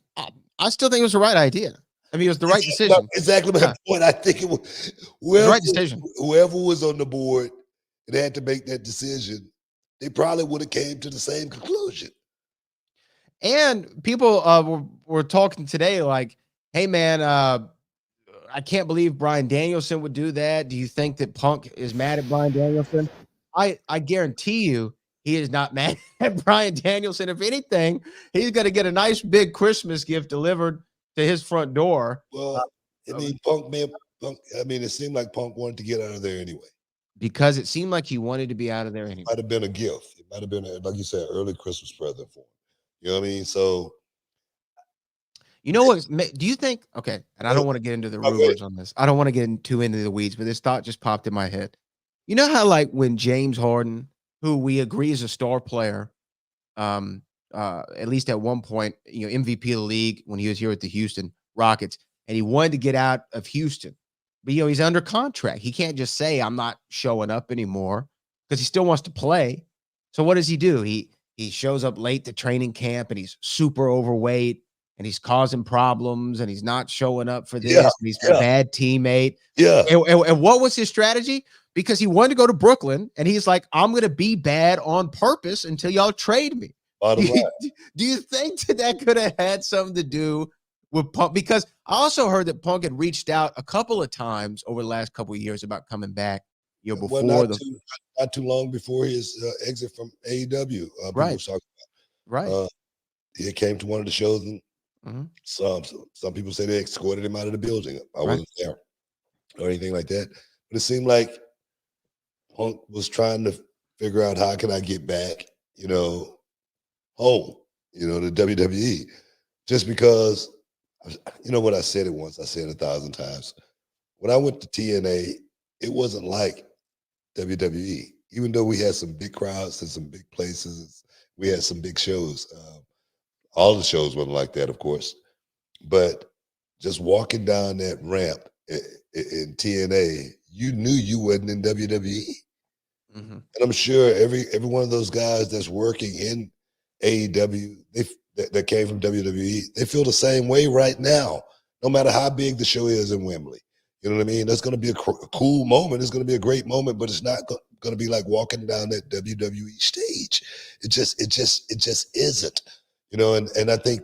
I still think it was the right idea. I mean, it was the right decision. Exactly my point. I think it was the right decision. Whoever was on the board and had to make that decision, they probably would have came to the same conclusion. And people were talking today like, hey, man, I can't believe Bryan Danielson would do that. Do you think that Punk is mad at Bryan Danielson? I guarantee you he is not mad at Bryan Danielson. If anything, he's going to get a nice big Christmas gift delivered to his front door. Well, Punk, I mean, it seemed like Punk wanted to get out of there anyway. Because it seemed like he wanted to be out of there anyway. Might have been a gift. It might have been, like you said, early Christmas present for him. You know what I mean? So, you know what? Do you think? Okay, and I don't want to get into the rumors on this. I don't want to get too into the weeds, but this thought just popped in my head. You know how, like, when James Harden, who we agree is a star player, at least at one point, MVP of the league when he was here with the Houston Rockets, and he wanted to get out of Houston, but he's under contract. He can't just say I'm not showing up anymore because he still wants to play. So what does he do? He shows up late to training camp and he's super overweight and he's causing problems and he's not showing up for this. And he's a bad teammate. Yeah. And what was his strategy? Because he wanted to go to Brooklyn and he's like, I'm going to be bad on purpose until y'all trade me. Do you think that could have had something to do with Punk? Because I also heard that Punk had reached out a couple of times over the last couple of years about coming back. Before not too long before his exit from AEW. Right. He came to one of the shows and some people say they escorted him out of the building. I wasn't there or anything like that. But it seemed like Punk was trying to figure out how can I get back, home, to WWE. Just because, what I said it once, I said it 1,000 times. When I went to TNA, it wasn't like WWE. Even though we had some big crowds and some big places, we had some big shows. All the shows wasn't like that, of course. But just walking down that ramp in TNA, you knew you wasn't in WWE. And I'm sure every one of those guys that's working in AEW, that came from WWE, they feel the same way right now, no matter how big the show is in Wembley. You know what I mean? That's going to be a cool moment. It's going to be a great moment, but it's not going to be like walking down that WWE stage. It just isn't, and I think,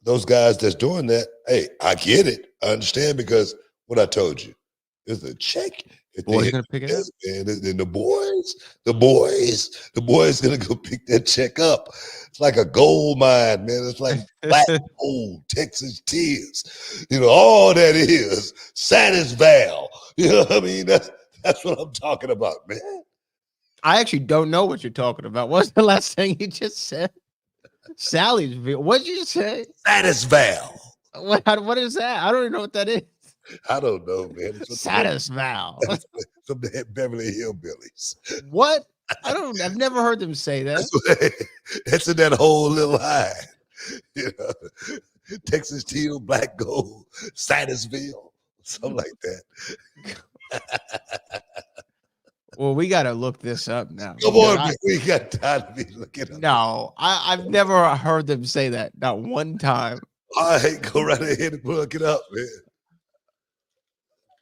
those guys that's doing that, hey, I get it. I understand because what I told you is a check. Boys gonna pick it up. And then the boys gonna go pick that check up. It's like a gold mine, man. It's like black gold, Texas tears. All that is Satisval. You know what I mean? That's what I'm talking about, man. I actually don't know what you're talking about. What's the last thing you just said? Sally's. What did you say? Satisval. What is that? I don't even know what that is. I don't know, man. Satisval. Some Beverly Hillbillies. What? I've never heard them say that. That's in that whole little line. Texas teal, black gold, Satisville, something like that. Well, we got to look this up now. Come on, we got time to be looking up. No, I've never heard them say that. Not one time. All right, go right ahead and look it up, man.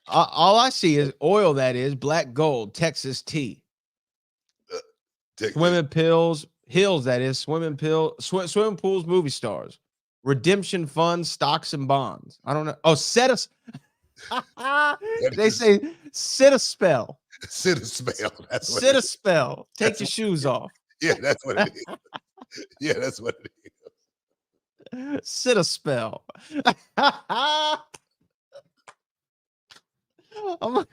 All I see is oil, that is black gold, Texas tea. Swimming pills, hills, that is swimming pools, movie stars, redemption funds, stocks and bonds. I don't know. Oh, they say sit a spell. Sit a spell. That's what sit a spell. Take your shoes off. Yeah, that's what it is. Yeah, that's what it is. Sit a spell. I'm like,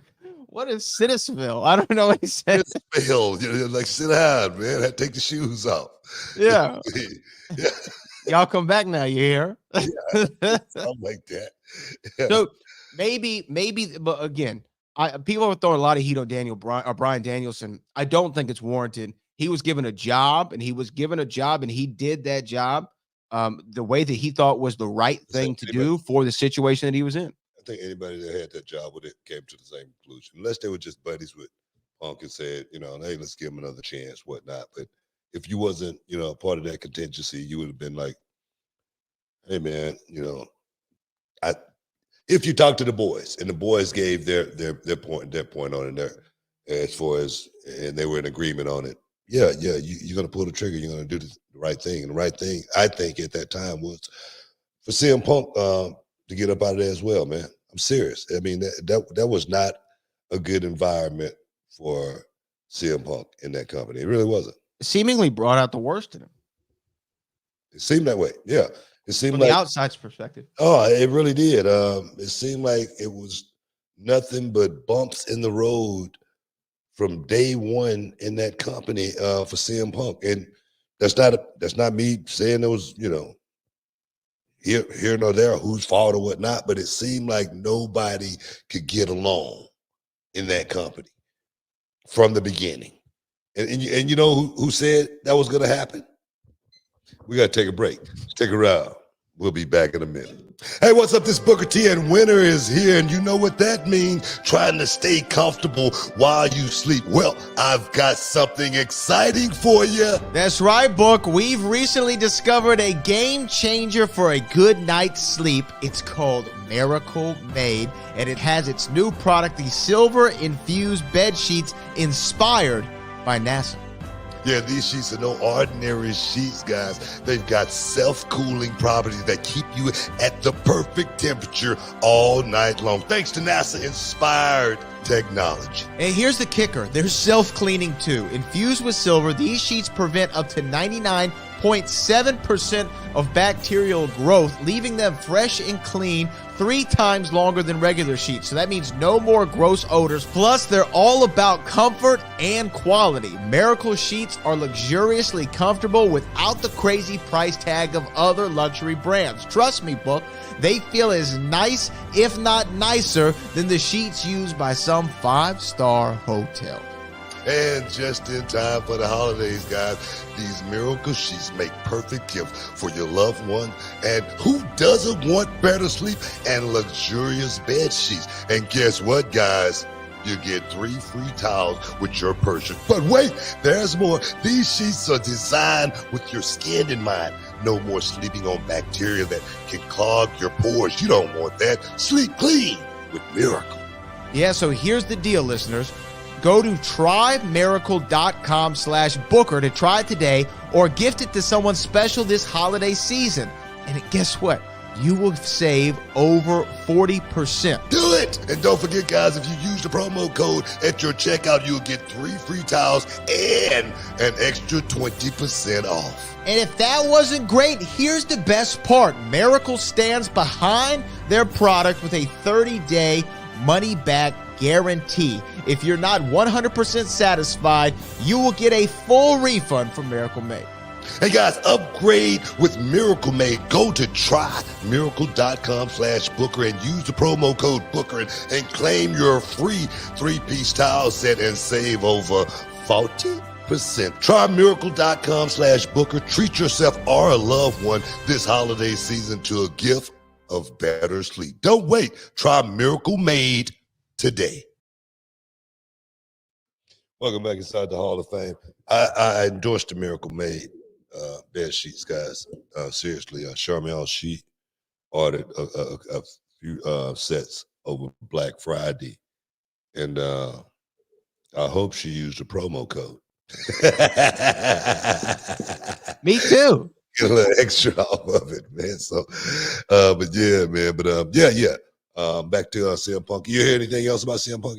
what is Citizenville? I don't know what he said. Citizenville, like sit down, man. Take the shoes off. Yeah. Y'all come back now. You hear? Something like that. Yeah. So maybe, but again, people are throwing a lot of heat on Bryan Danielson. I don't think it's warranted. He was given a job, and he did that job the way that he thought was the right thing to do for the situation that he was in. I think anybody that had that job would have came to the same conclusion, unless they were just buddies with Punk and said, hey, let's give him another chance, whatnot. But if you wasn't, part of that contingency, you would have been like, hey, man, if you talk to the boys and the boys gave their point on it, as far as, and they were in agreement on it. Yeah, you're going to pull the trigger. You're going to do the right thing. And the right thing, I think, at that time was for CM Punk to get up out of there as well, man. I'm serious. I mean, that was not a good environment for CM Punk in that company. It really wasn't. Seemingly brought out the worst in him. It seemed that way. Yeah. It seemed From like the outside's perspective. Oh, it really did. It seemed like it was nothing but bumps in the road from day one in that company for CM Punk. And that's not me saying it was, here nor there, whose fault or whatnot, but it seemed like nobody could get along in that company from the beginning. And you know who said that was going to happen? We got to take a break. Stick around. We'll be back in a minute. Hey, what's up? This Booker T, and winter is here, and you know what that means, trying to stay comfortable while you sleep. Well, I've got something exciting for you. That's right, Book. We've recently discovered a game changer for a good night's sleep. It's called Miracle Made, and it has its new product, the silver-infused bed sheets inspired by NASA. Yeah, these sheets are no ordinary sheets, guys. They've got self-cooling properties that keep you at the perfect temperature all night long, thanks to NASA-inspired technology. And here's the kicker. They're self-cleaning too. Infused with silver, these sheets prevent up to 99.7% of bacterial growth, leaving them fresh and clean 3 times longer than regular sheets. So that means no more gross odors. Plus, they're all about comfort and quality. Miracle sheets are luxuriously comfortable without the crazy price tag of other luxury brands. Trust me, Book, they feel as nice, if not nicer, than the sheets used by some 5-star hotel. And just in time for the holidays, guys, these miracle sheets make perfect gifts for your loved one. And who doesn't want better sleep and luxurious bed sheets? And guess what, guys? You get 3 free towels with your purchase. But wait, there's more. These sheets are designed with your skin in mind. No more sleeping on bacteria that can clog your pores. You don't want that. Sleep clean with Miracle. Yeah, so here's the deal, listeners. Go to trymiracle.com/Booker to try it today or gift it to someone special this holiday season. And guess what? You will save over 40%. Do it! And don't forget, guys, if you use the promo code at your checkout, you'll get 3 free towels and an extra 20% off. And if that wasn't great, here's the best part. Miracle stands behind their product with a 30-day money-back guarantee. If you're not 100% satisfied, you will get a full refund from Miracle Made. Hey guys, upgrade with Miracle Made. Go to trymiracle.com/Booker and use the promo code Booker and claim your free 3-piece towel set and save over 40%. Trymiracle.com/Booker. Treat yourself or a loved one this holiday season to a gift of better sleep. Don't wait. Try Miracle Made today. Welcome back inside the Hall of Fame. I endorsed the Miracle Made bed sheets, guys. Seriously, Charmel, she ordered a few sets over Black Friday, and I hope she used the promo code. Me too. Get a little extra off of it, man. So, but yeah, man. But yeah. Back to CM Punk. You hear anything else about CM Punk?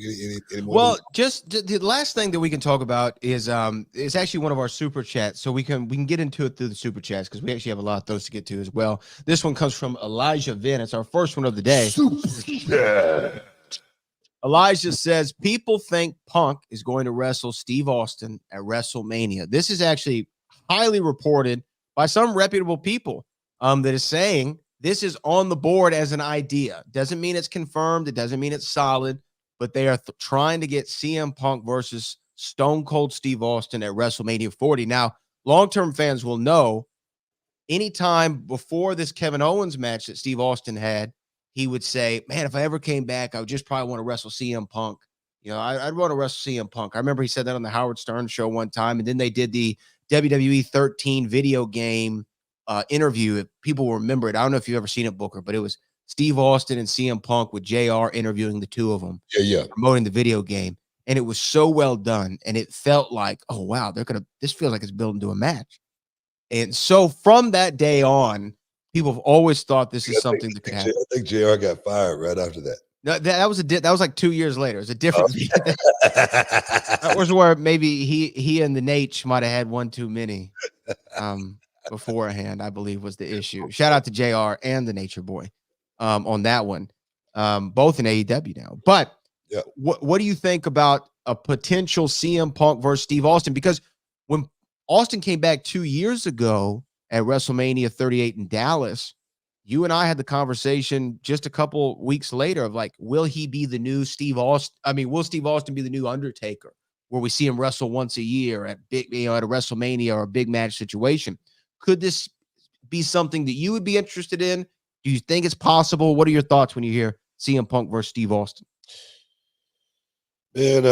Any more? Well, just the last thing that we can talk about is actually one of our super chats. So we can get into it through the super chats because we actually have a lot of those to get to as well. This one comes from Elijah Vin. It's our first one of the day. Super chat. Elijah says people think Punk is going to wrestle Steve Austin at WrestleMania. This is actually highly reported by some reputable people that is saying this is on the board as an idea. Doesn't mean it's confirmed. It doesn't mean it's solid, but they are trying to get CM Punk versus Stone Cold Steve Austin at WrestleMania 40. Now, long-term fans will know anytime before this Kevin Owens match that Steve Austin had, he would say, man, if I ever came back, I would just probably want to wrestle CM Punk. You know, I'd want to wrestle CM Punk. I remember he said that on the Howard Stern show one time, and then they did the WWE 13 video game interview. If people will remember it. I don't know if you've ever seen it, Booker, but it was Steve Austin and CM Punk with JR interviewing the two of them. Yeah. Promoting the video game. and it was so well done, and it felt like, oh wow, this feels like it's building to a match. And so from that day on, people have always thought this is something that could happen. I think JR got fired right after that. No, that was like 2 years later. It was a different. That was where maybe he and the Nate might have had one too many beforehand, I believe was the issue. Shout out to JR and the Nature Boy on that one. Both in AEW now. But what do you think about a potential CM Punk versus Steve Austin? Because when Austin came back 2 years ago at WrestleMania 38 in Dallas, you and I had the conversation just a couple weeks later of like, will he be the new Steve Austin? I mean, will Steve Austin be the new Undertaker, where we see him wrestle once a year at at a WrestleMania or a big match situation? Could this be something that you would be interested in? Do you think it's possible? What are your thoughts when you hear CM Punk versus Steve Austin? And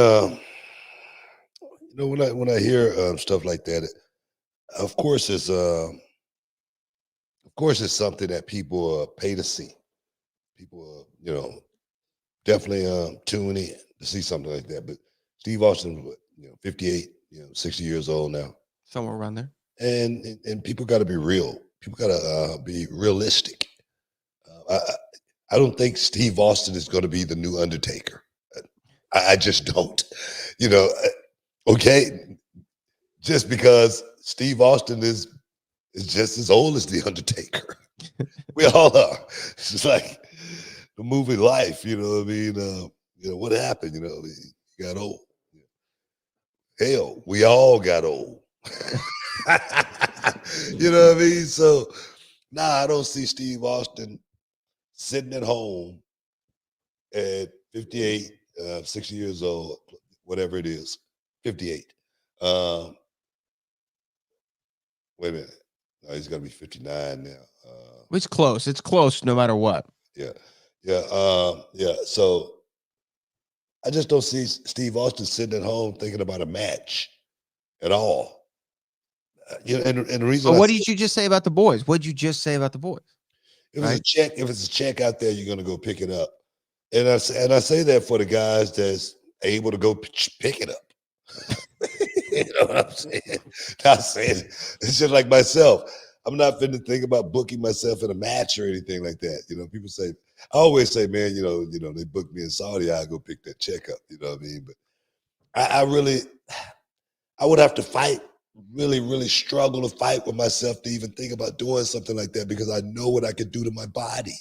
when I hear stuff like that, of course it's something that people pay to see. People definitely tune in to see something like that. But Steve Austin, 58, 60 years old now, somewhere around there. And people got to be real. People got to be realistic. I don't think Steve Austin is going to be the new Undertaker. I just don't. Okay, just because Steve Austin is just as old as the Undertaker. We all are. It's just like the movie Life. You know what I mean? What happened? He got old. Hell, we all got old. You know what I mean? So, I don't see Steve Austin sitting at home at 58, 60 years old, whatever it is, 58. Wait a minute. No, he's going to be 59 now. It's close. It's close no matter what. Yeah. So I just don't see Steve Austin sitting at home thinking about a match at all. And the reason. But what did you just say about the boys? What did you just say about the boys? If it's a check out there, you're going to go pick it up. And I say that for the guys that's able to go pick it up. You know what I'm saying? Not saying it's just like myself. I'm not finna think about booking myself in a match or anything like that. People say, I always say, man, they booked me in Saudi, I go pick that check up. You know what I mean? But I would have to fight, really, really struggle to fight with myself to even think about doing something like that, because I know what I could do to my body.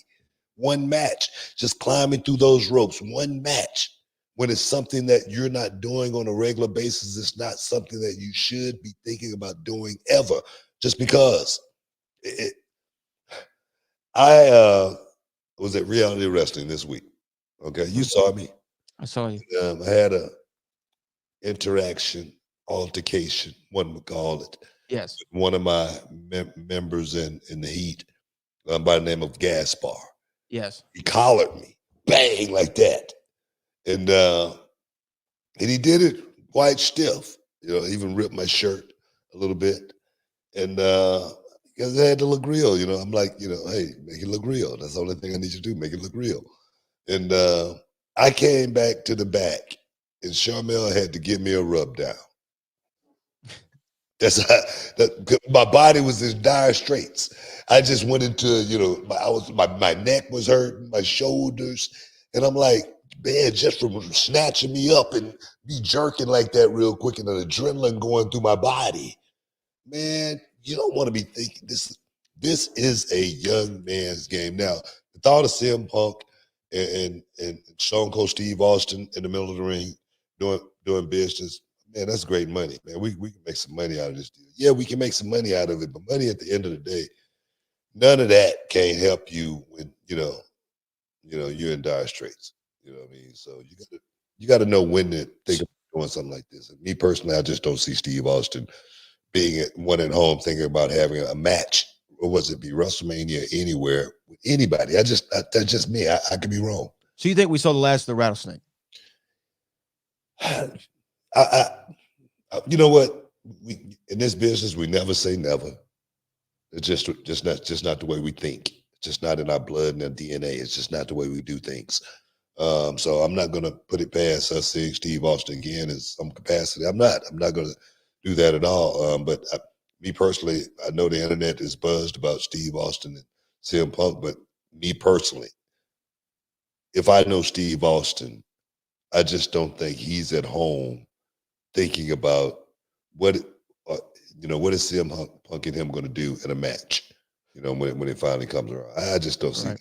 One match, just climbing through those ropes, one match. When it's something that you're not doing on a regular basis, it's not something that you should be thinking about doing ever, just because. I was at Reality Wrestling this week. Okay, you saw me. I saw you. I had a altercation, one would call it. Yes. With one of my members in the Heat by the name of Gaspar. Yes. He collared me, bang, like that. And he did it quite stiff. Even ripped my shirt a little bit. And because I had to look real, I'm like, hey, make it look real. That's the only thing I need you to do, make it look real. And I came back to the back, and Charmel had to give me a rub down. My body was in dire straits. I just went into, my neck was hurting, my shoulders, and I'm like, man, just from snatching me up and me jerking like that real quick and an adrenaline going through my body, man, you don't want to be thinking this is a young man's game. Now, the thought of CM Punk and Stone Cold Steve Austin in the middle of the ring doing business, man, that's great money, man. We can make some money out of this deal. Yeah, we can make some money out of it, but money at the end of the day, none of that can help you when you're in dire straits. You know what I mean? So you got to know when to think about doing something like this. And me personally, I just don't see Steve Austin being at home thinking about having a match, or was it be WrestleMania anywhere with anybody? That's just me. I could be wrong. So you think we saw the last of the rattlesnake? You know what? In this business, we never say never. It's just not the way we think. It's just not in our blood and our DNA. It's just not the way we do things. So I'm not going to put it past us seeing Steve Austin again in some capacity. I'm not going to do that at all. But me personally, I know the internet is buzzed about Steve Austin and CM Punk, but me personally, if I know Steve Austin, I just don't think he's at home thinking about what is CM Punk and him going to do in a match, when it finally comes around. I just don't see that.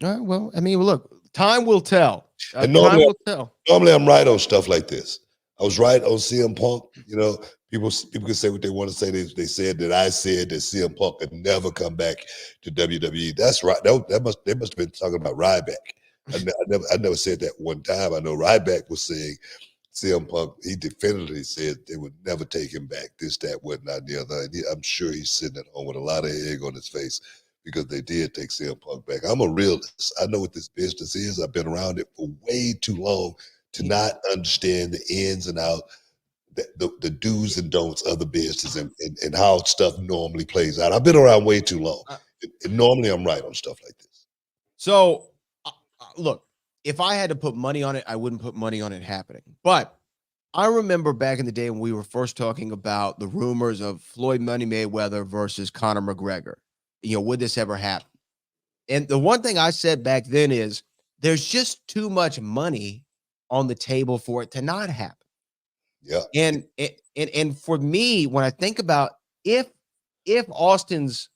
All right. Well, I mean, look, time will tell. And time will tell. Normally, I'm right on stuff like this. I was right on CM Punk. People can say what they want to say. They said that I said that CM Punk could never come back to WWE. That's right. They must have been talking about Ryback. I never said that one time. I know Ryback was saying CM Punk. He definitively said they would never take him back. This, that, whatnot, the other. And I'm sure he's sitting at home with a lot of egg on his face because they did take CM Punk back. I'm a realist. I know what this business is. I've been around it for way too long to not understand the ins and outs, the do's and don'ts of the business and how stuff normally plays out. I've been around way too long. And normally I'm right on stuff like this. So, look, if I had to put money on it, I wouldn't put money on it happening. But I remember back in the day when we were first talking about the rumors of Floyd Money Mayweather versus Conor McGregor. Would this ever happen? And the one thing I said back then is there's just too much money on the table for it to not happen. Yeah. And for me, when I think about if Austin's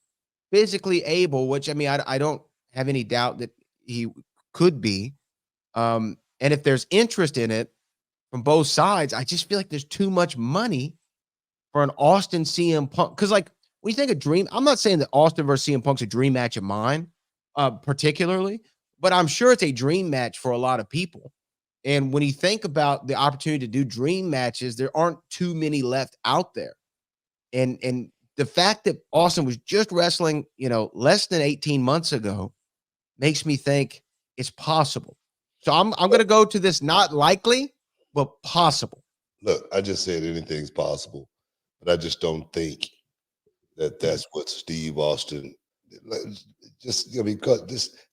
physically able, which I mean, I don't have any doubt that he could be, and if there's interest in it from both sides, I just feel like there's too much money for an Austin CM Punk. Because like when you think of dream, I'm not saying that Austin versus CM Punk's a dream match of mine, particularly, but I'm sure it's a dream match for a lot of people. And when you think about the opportunity to do dream matches, there aren't too many left out there. And the fact that Austin was just wrestling, less than 18 months ago makes me think it's possible. So I'm going to go to this not likely, but possible. Look, I just said anything's possible, but I just don't think that that's what Steve Austin because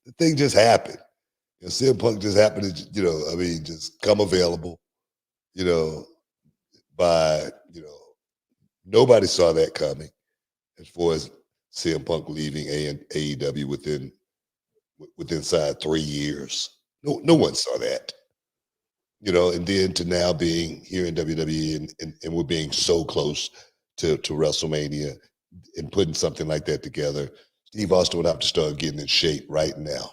the thing just happened. CM Punk just happened to, just come available, nobody saw that coming as far as CM Punk leaving AEW within inside 3 years. No one saw that, and then to now being here in WWE and we're being so close to WrestleMania and putting something like that together, Steve Austin would have to start getting in shape right now.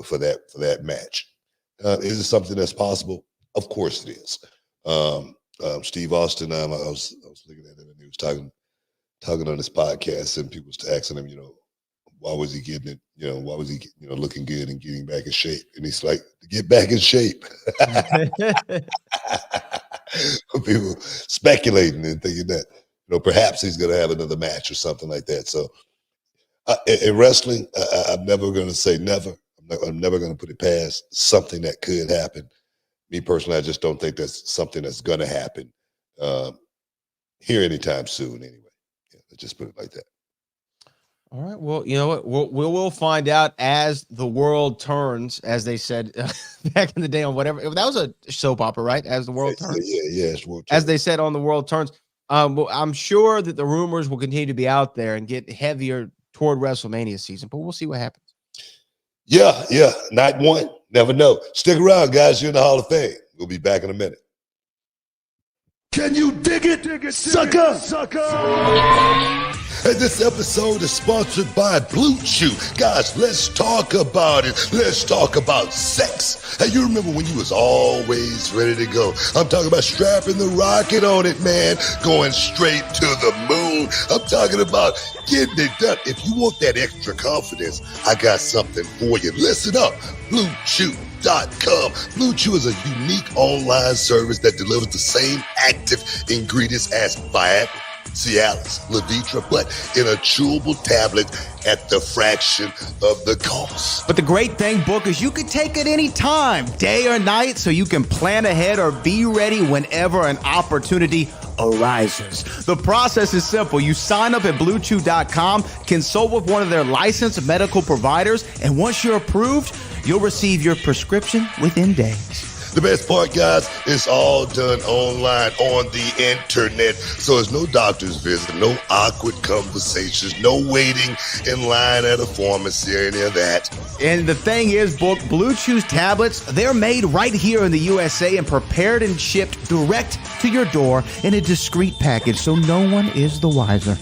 For that match. Is it something that's possible? Of course it is. Steve Austin, I was looking at him and he was talking on his podcast and people was asking him, why was he getting it? Why was he, looking good and getting back in shape? And he's like, to get back in shape. People speculating and thinking that, perhaps he's going to have another match or something like that. So, in wrestling, I'm never going to say never. I'm never going to put it past something that could happen. Me personally, I just don't think that's something that's going to happen here anytime soon. Anyway, let's just put it like that. All right. Well, you know what? We'll find out as the world turns, as they said back in the day on whatever. That was a soap opera, right? As the world turns. Yeah. It's world as they said on the world turns. Well, I'm sure that the rumors will continue to be out there and get heavier toward WrestleMania season, but we'll see what happens. Yeah. Night one. Never know. Stick around, guys. You're in the Hall of Fame. We'll be back in a minute. Can you dig it, sucker? And this episode is sponsored by Blue Chew. Guys, let's talk about it. Let's talk about sex. Hey, you remember when you was always ready to go? I'm talking about strapping the rocket on it, man. Going straight to the moon. I'm talking about getting it done. If you want that extra confidence, I got something for you. Listen up. BlueChew.com. Blue Chew is a unique online service that delivers the same active ingredients as Viagra, Cialis, Levitra, but in a chewable tablet at the fraction of the cost. But the great thing, Book, is you can take it any time, day or night, so you can plan ahead or be ready whenever an opportunity arises. The process is simple. You sign up at BlueChew.com, consult with one of their licensed medical providers, and once you're approved, You'll receive your prescription within days. The best part, guys, it's all done online on the internet. So there's no doctor's visit, no awkward conversations, no waiting in line at a pharmacy or any of that. And the thing is, Blue Chew's tablets, they're made right here in the USA and prepared and shipped direct to your door in a discreet package, so no one is the wiser.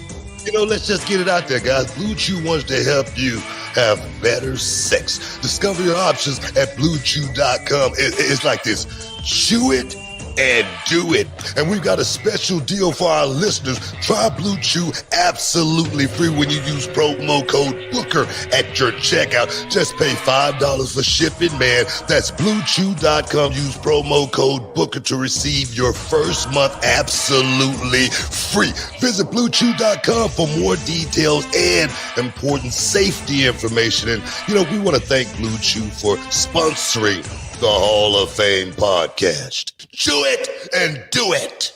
Let's just get it out there, guys. Blue Chew wants to help you have better sex. Discover your options at BlueChew.com. It's like this. Chew it and do it. And we've got a special deal for our listeners. Try Blue Chew absolutely free when you use promo code Booker at your checkout. Just pay $5 for shipping, man. That's BlueChew.com. Use promo code Booker to receive your first month absolutely free. Visit BlueChew.com for more details and important safety information. And, we want to thank Blue Chew for sponsoring the Hall of Fame podcast. Chew it and do it.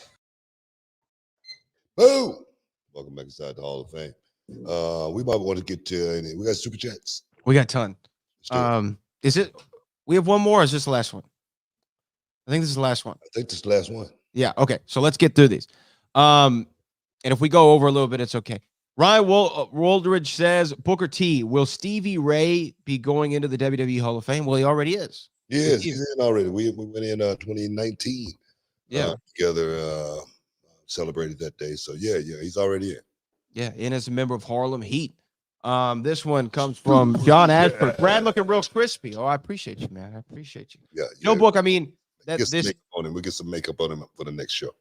Boom. Welcome back inside the Hall of Fame. We might want to get to we got super chats. We got a ton. Is it we have one more or is this the last one? I think this is the last one. I think this is the last one. Yeah, okay. So let's get through these. And if we go over a little bit, it's okay. Ryan Woldridge says, Booker T, will Stevie Ray be going into the WWE Hall of Fame? Well, he already is. Yes, he's in already. We went in 2019. Together, celebrated that day. So yeah, he's already in. Yeah, in as a member of Harlem Heat. This one comes from John Ashford. Brad looking real crispy. Oh, I appreciate you, man. I appreciate you. Yeah. No book. I mean, we'll get some makeup on him for the next show.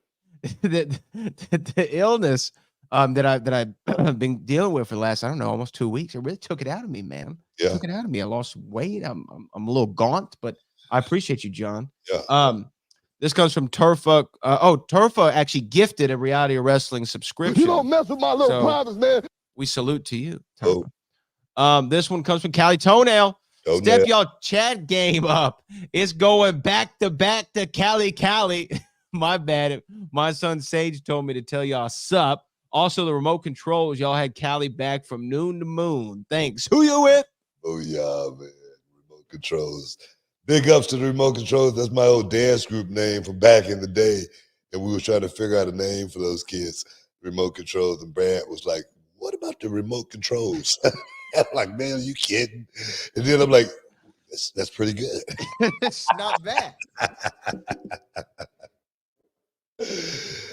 the illness that I've been dealing with for the last, I don't know, almost 2 weeks. It really took it out of me, man. Yeah. Took it out of me. I lost weight. I'm a little gaunt, but I appreciate you, John. Yeah. This comes from Turfa. Turfa actually gifted a Reality of Wrestling subscription. You don't mess with my little privates, man. We salute to you, Turfa. This one comes from Cali Toenail. Step y'all chat game up. It's going back to Cali. My bad. My son Sage told me to tell y'all sup. Also, the remote controls, y'all had Cali back from noon to moon. Thanks. Who you with? Oh, yeah, man. Remote controls. Big ups to the remote controls. That's my old dance group name from back in the day. And we were trying to figure out a name for those kids, remote controls. And Brad was like, what about the remote controls? I'm like, man, are you kidding? And then I'm like, that's pretty good. It's not bad.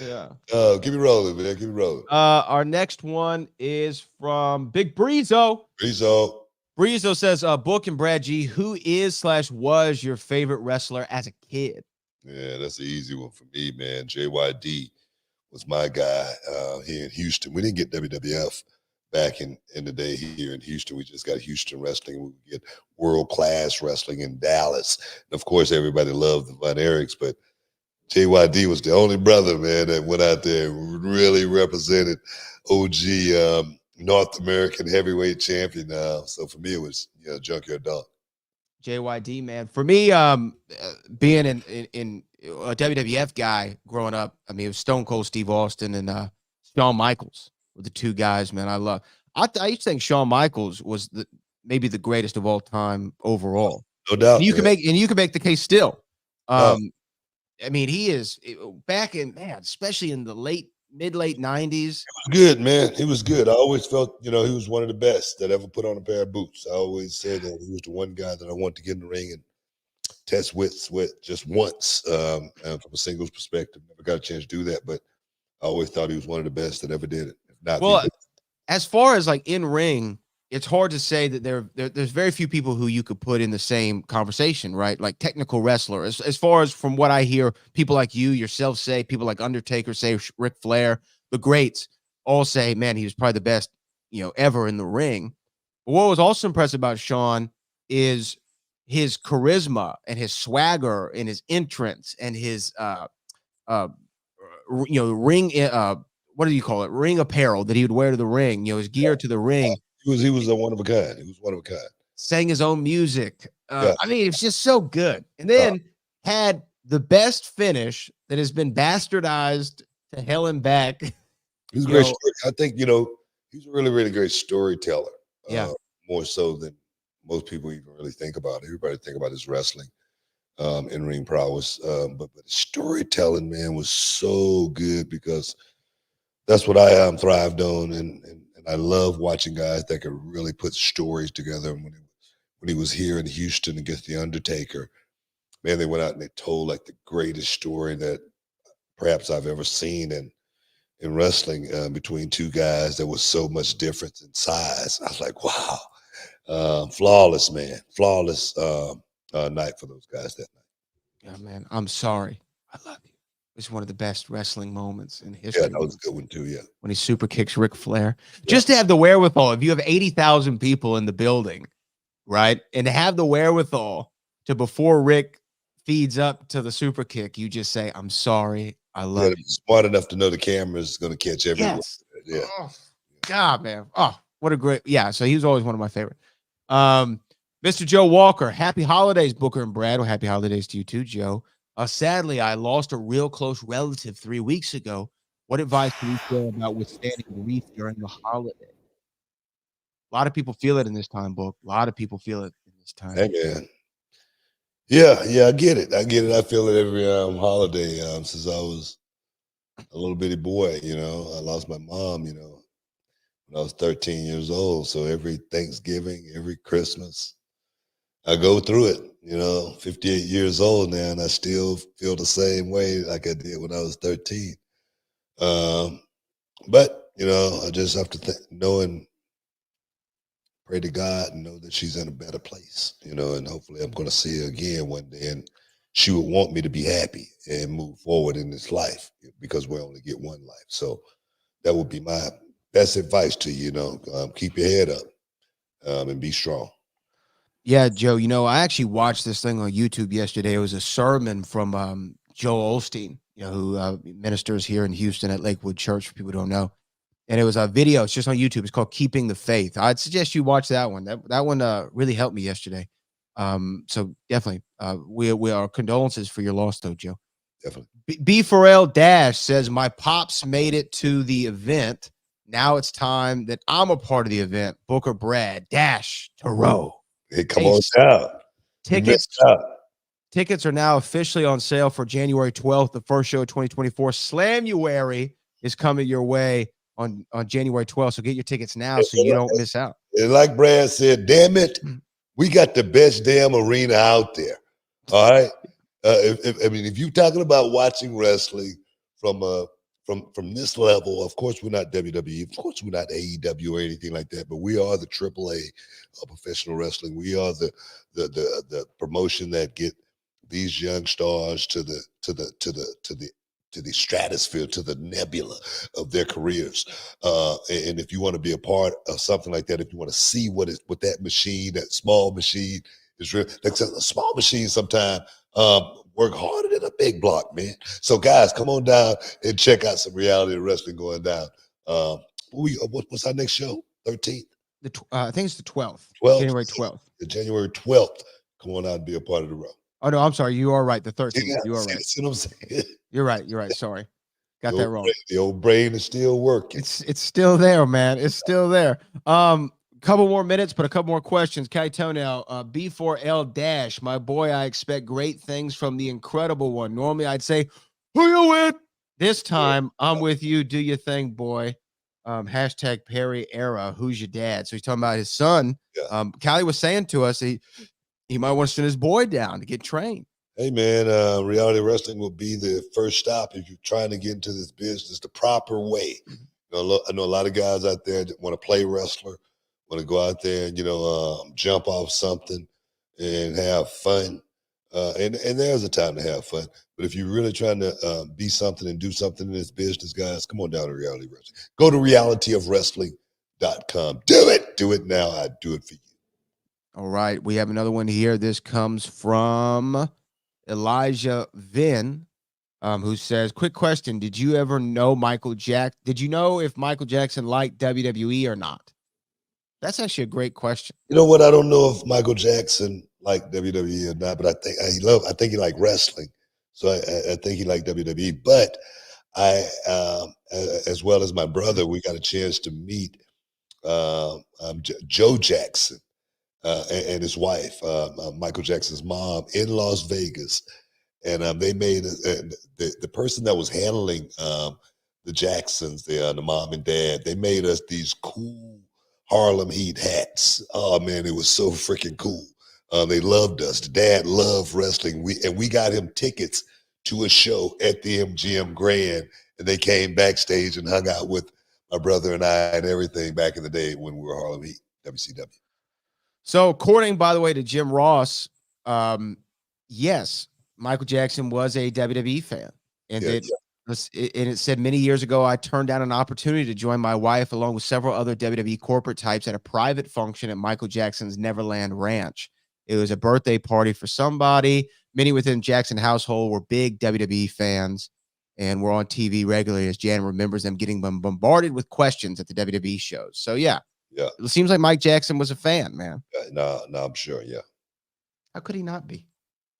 Yeah. Keep it rolling, man. Keep it rolling. Our next one is from Big Breezo. Breezo says, Book and Brad G, who is/was your favorite wrestler as a kid? Yeah, that's an easy one for me, man. JYD was my guy here in Houston. We didn't get WWF back in the day here in Houston. We just got Houston wrestling. We get world-class wrestling in Dallas. And of course, everybody loved the Von Erichs, but JYD was the only brother, man, that went out there and really represented OG North American heavyweight champion. So for me, it was Junkyard Dog. JYD, man. For me, being in a WWF guy growing up, I mean, it was Stone Cold Steve Austin and Shawn Michaels were the two guys, man. I used to think Shawn Michaels was maybe the greatest of all time overall. No doubt. And you can make the case still. I mean, he is back in, man, especially in the mid-late 90s. He was good, man. He was good. I always felt, he was one of the best that ever put on a pair of boots. I always said that he was the one guy that I wanted to get in the ring and test with just once. And from a singles perspective, never got a chance to do that, but I always thought he was one of the best that ever did it. If not, well, as far as like in ring, it's hard to say that there's very few people who you could put in the same conversation, right? Like technical wrestler. As far as from what I hear, people like you yourself say, people like Undertaker say, Ric Flair, the greats all say, man, he was probably the best, ever in the ring. But what was also impressive about Shawn is his charisma and his swagger and his entrance and his ring what do you call it? Ring apparel that he would wear to the ring, his gear to the ring. He was a one of a kind. He was one of a kind. Sang his own music. I mean, it's just so good. And then had the best finish that has been bastardized to hell and back. He's a great story. I think, he's a really, really great storyteller. More so than most people even really think about. Everybody think about his wrestling, in ring prowess, but storytelling, man, was so good because that's what I thrived on, and I love watching guys that could really put stories together. And when he was here in Houston against the Undertaker, man, they went out and they told like the greatest story that perhaps I've ever seen in wrestling, between two guys that was so much difference in size. I was like, wow, flawless, man, flawless night for those guys that night. Yeah, man. I'm sorry. I love you. It's one of the best wrestling moments in Yeah, history. that was a good one too. Yeah, when he super kicks Ric Flair. Just to have the wherewithal, if you have 80,000 people in the building, right, and to have the wherewithal to, before Rick feeds up to the super kick, you just say, "I'm sorry, I love you." Smart enough to know the camera is going to catch everyone. Yes. Yeah. Oh, God, man. Oh, what a great. Yeah. So he was always one of my favorite. Mr. Joe Walker, happy holidays, Booker and Brad. Well, happy holidays to you too, Joe. Sadly, I lost a real close relative 3 weeks ago. What advice can you share about withstanding grief during the holiday? A lot of people feel it in this time, Book. A lot of people feel it in this time. Hey, man. Yeah, I get it. I feel it every holiday, since I was a little bitty boy. I lost my mom, when I was 13 years old. So every Thanksgiving, every Christmas, I go through it. 58 years old now, and I still feel the same way like I did when I was 13. But I just have to know and pray to God and know that she's in a better place. And hopefully I'm going to see her again one day, and she would want me to be happy and move forward in this life because we only get one life. So that would be my best advice to you. Keep your head up, and be strong. Yeah, Joe, I actually watched this thing on YouTube yesterday. It was a sermon from Joel Osteen, who ministers here in Houston at Lakewood Church, for people who don't know. And it was a video. It's just on YouTube. It's called Keeping the Faith. I'd suggest you watch that one. That one really helped me yesterday. So definitely, we are condolences for your loss, though, Joe. Definitely. B Pharrell Dash says, my pops made it to the event. Now it's time that I'm a part of the event. Booker Brad Dash to row. Hey, come on down. Tickets are now officially on sale for January 12th, the first show of 2024. Slamuary is coming your way on January 12th. So get your tickets now so you don't miss out. And like Brad said, damn it, we got the best damn arena out there. All right. If you're talking about watching wrestling from this level, of course we're not WWE, of course we're not AEW or anything like that, but we are the AAA of professional wrestling. We are the promotion that get these young stars to the stratosphere, to the nebula of their careers. And if you want to be a part of something like that, if you want to see what that machine, that small machine is real, like a small machine sometimes work harder than a big block, man. So guys, come on down and check out some reality of wrestling going down. What's our next show? 13th? I think it's the 12th. 12th. January 12th. January 12th. Come on out and be a part of the row. Oh, no, I'm sorry. You are right. The 13th. You are right. See what I'm saying? You're right. You're right. Sorry. Got that wrong. The old brain is still working. It's still there, man. It's still there. Couple more minutes, but a couple more questions. Kai Toenail, B4L Dash, my boy, I expect great things from the incredible one. Normally I'd say, who you with? This time I'm with you. Do your thing, boy. Hashtag Perry era. Who's your dad? So he's talking about his son. Yeah. Callie was saying to us, he might want to send his boy down to get trained. Hey, man, reality wrestling will be the first stop if you're trying to get into this business the proper way. I know a lot of guys out there that want to play wrestler, want to go out there and, jump off something and have fun. And there's a time to have fun. But if you're really trying to be something and do something in this business, guys, come on down to Reality Wrestling. Go to realityofwrestling.com. Do it. Do it now. I'd do it for you. All right. We have another one here. This comes from Elijah Vin, who says, quick question. Did you ever know Did you know if Michael Jackson liked WWE or not? That's actually a great question. You know what? I don't know if Michael Jackson liked WWE or not, but I think he liked wrestling. So I think he liked WWE. But I, as well as my brother, we got a chance to meet Joe Jackson. and his wife, Michael Jackson's mom, in Las Vegas. And they made the person that was handling the Jacksons, the mom and dad, they made us these cool Harlem Heat hats. Oh man, it was so freaking cool. They loved us. The dad loved wrestling. We got him tickets to a show at the MGM Grand, and they came backstage and hung out with my brother and I and everything back in the day when we were Harlem Heat, WCW. So, according, by the way, to Jim Ross, yes, Michael Jackson was a WWE fan, and it said many years ago, I turned down an opportunity to join my wife along with several other WWE corporate types at a private function at Michael Jackson's Neverland Ranch. It was a birthday party for somebody. Many within Jackson household were big WWE fans and were on TV regularly, as Jan remembers them getting bombarded with questions at the WWE shows. So, yeah, it seems like Mike Jackson was a fan, man. No, I'm sure. Yeah. How could he not be?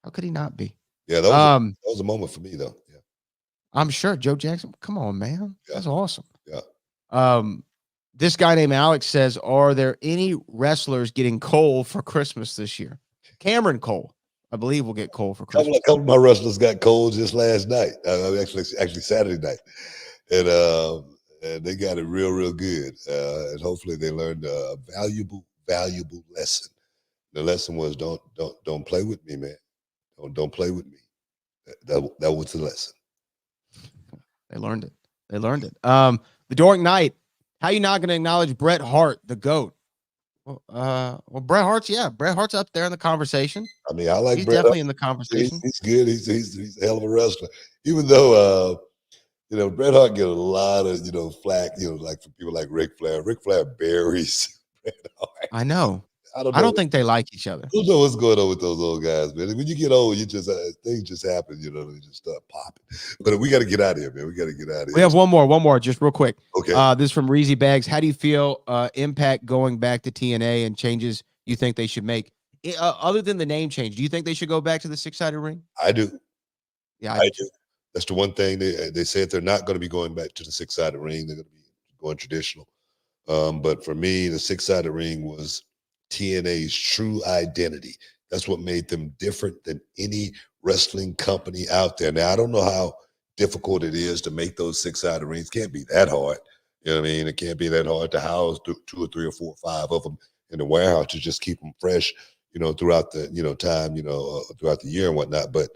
How could he not be? Yeah, that was a moment for me, though. Yeah, I'm sure. Joe Jackson, come on, man. That's awesome. Yeah. This guy named Alex says, are there any wrestlers getting Cole for Christmas this year? Cameron Cole, I believe, will get Cole for Christmas. A couple of my wrestlers got Cole just last night. Actually Saturday night, and they got it real good. And hopefully they learned a valuable lesson. The lesson was don't play with me, man. Don't play with me. That was the lesson. They learned it. The Dork Knight. How you not going to acknowledge Bret Hart, the GOAT? Well, Bret Hart's up there in the conversation. I mean, I like he's Bret definitely Hart. in the conversation. He's good. He's a hell of a wrestler. Even though Bret Hart get a lot of flack. Like from people like Ric Flair. Ric Flair buries Bret Hart. I know. I don't think they like each other. I don't know what's going on with those old guys, man. When you get old, you just things just happen, they just start popping. But we got to get out of here, man. We got to get out of here. We have one more, just real quick. Okay. This is from Reezy Bags. How do you feel Impact going back to TNA and changes you think they should make? Other than the name change, do you think they should go back to the 6-sided ring? I do. Yeah, I do. That's the one thing they said they're not going to be going back to the 6-sided ring. They're going to be going traditional. But for me, the 6-sided ring was TNA's true identity. That's what made them different than any wrestling company out there. Now, I don't know how difficult it is to make those 6-sided rings. It can't be that hard. You know what I mean? It can't be that hard to house 2 or 3 or 4 or 5 of them in the warehouse to just keep them fresh, throughout the, time, throughout the year and whatnot. But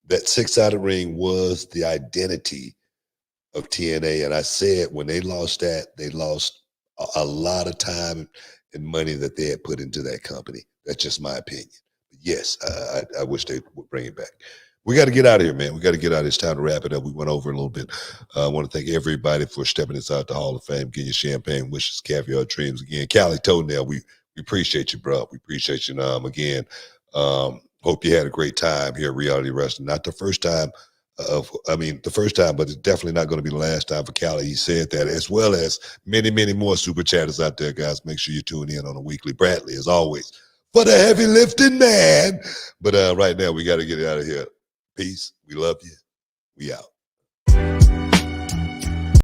that 6-sided ring was the identity of TNA. And I said when they lost that, they lost a lot of time and money that they had put into that company. That's just my opinion. But yes, I wish they would bring it back. We got to get out of here, man. We got to get out. It's time to wrap it up. We went over a little bit. I want to thank everybody for stepping inside the Hall of Fame, getting your champagne wishes, caviar dreams. Again, Cali Toenail, we appreciate you, bro. We appreciate you. Again, hope you had a great time here at Reality Wrestling. Not the first time the first time, but it's definitely not going to be the last time for Cali. He said that, as well as many, many more super chatters out there, guys. Make sure you tune in on a weekly. Bradley, as always, for the heavy lifting man. But right now, we got to get out of here. Peace. We love you. We out.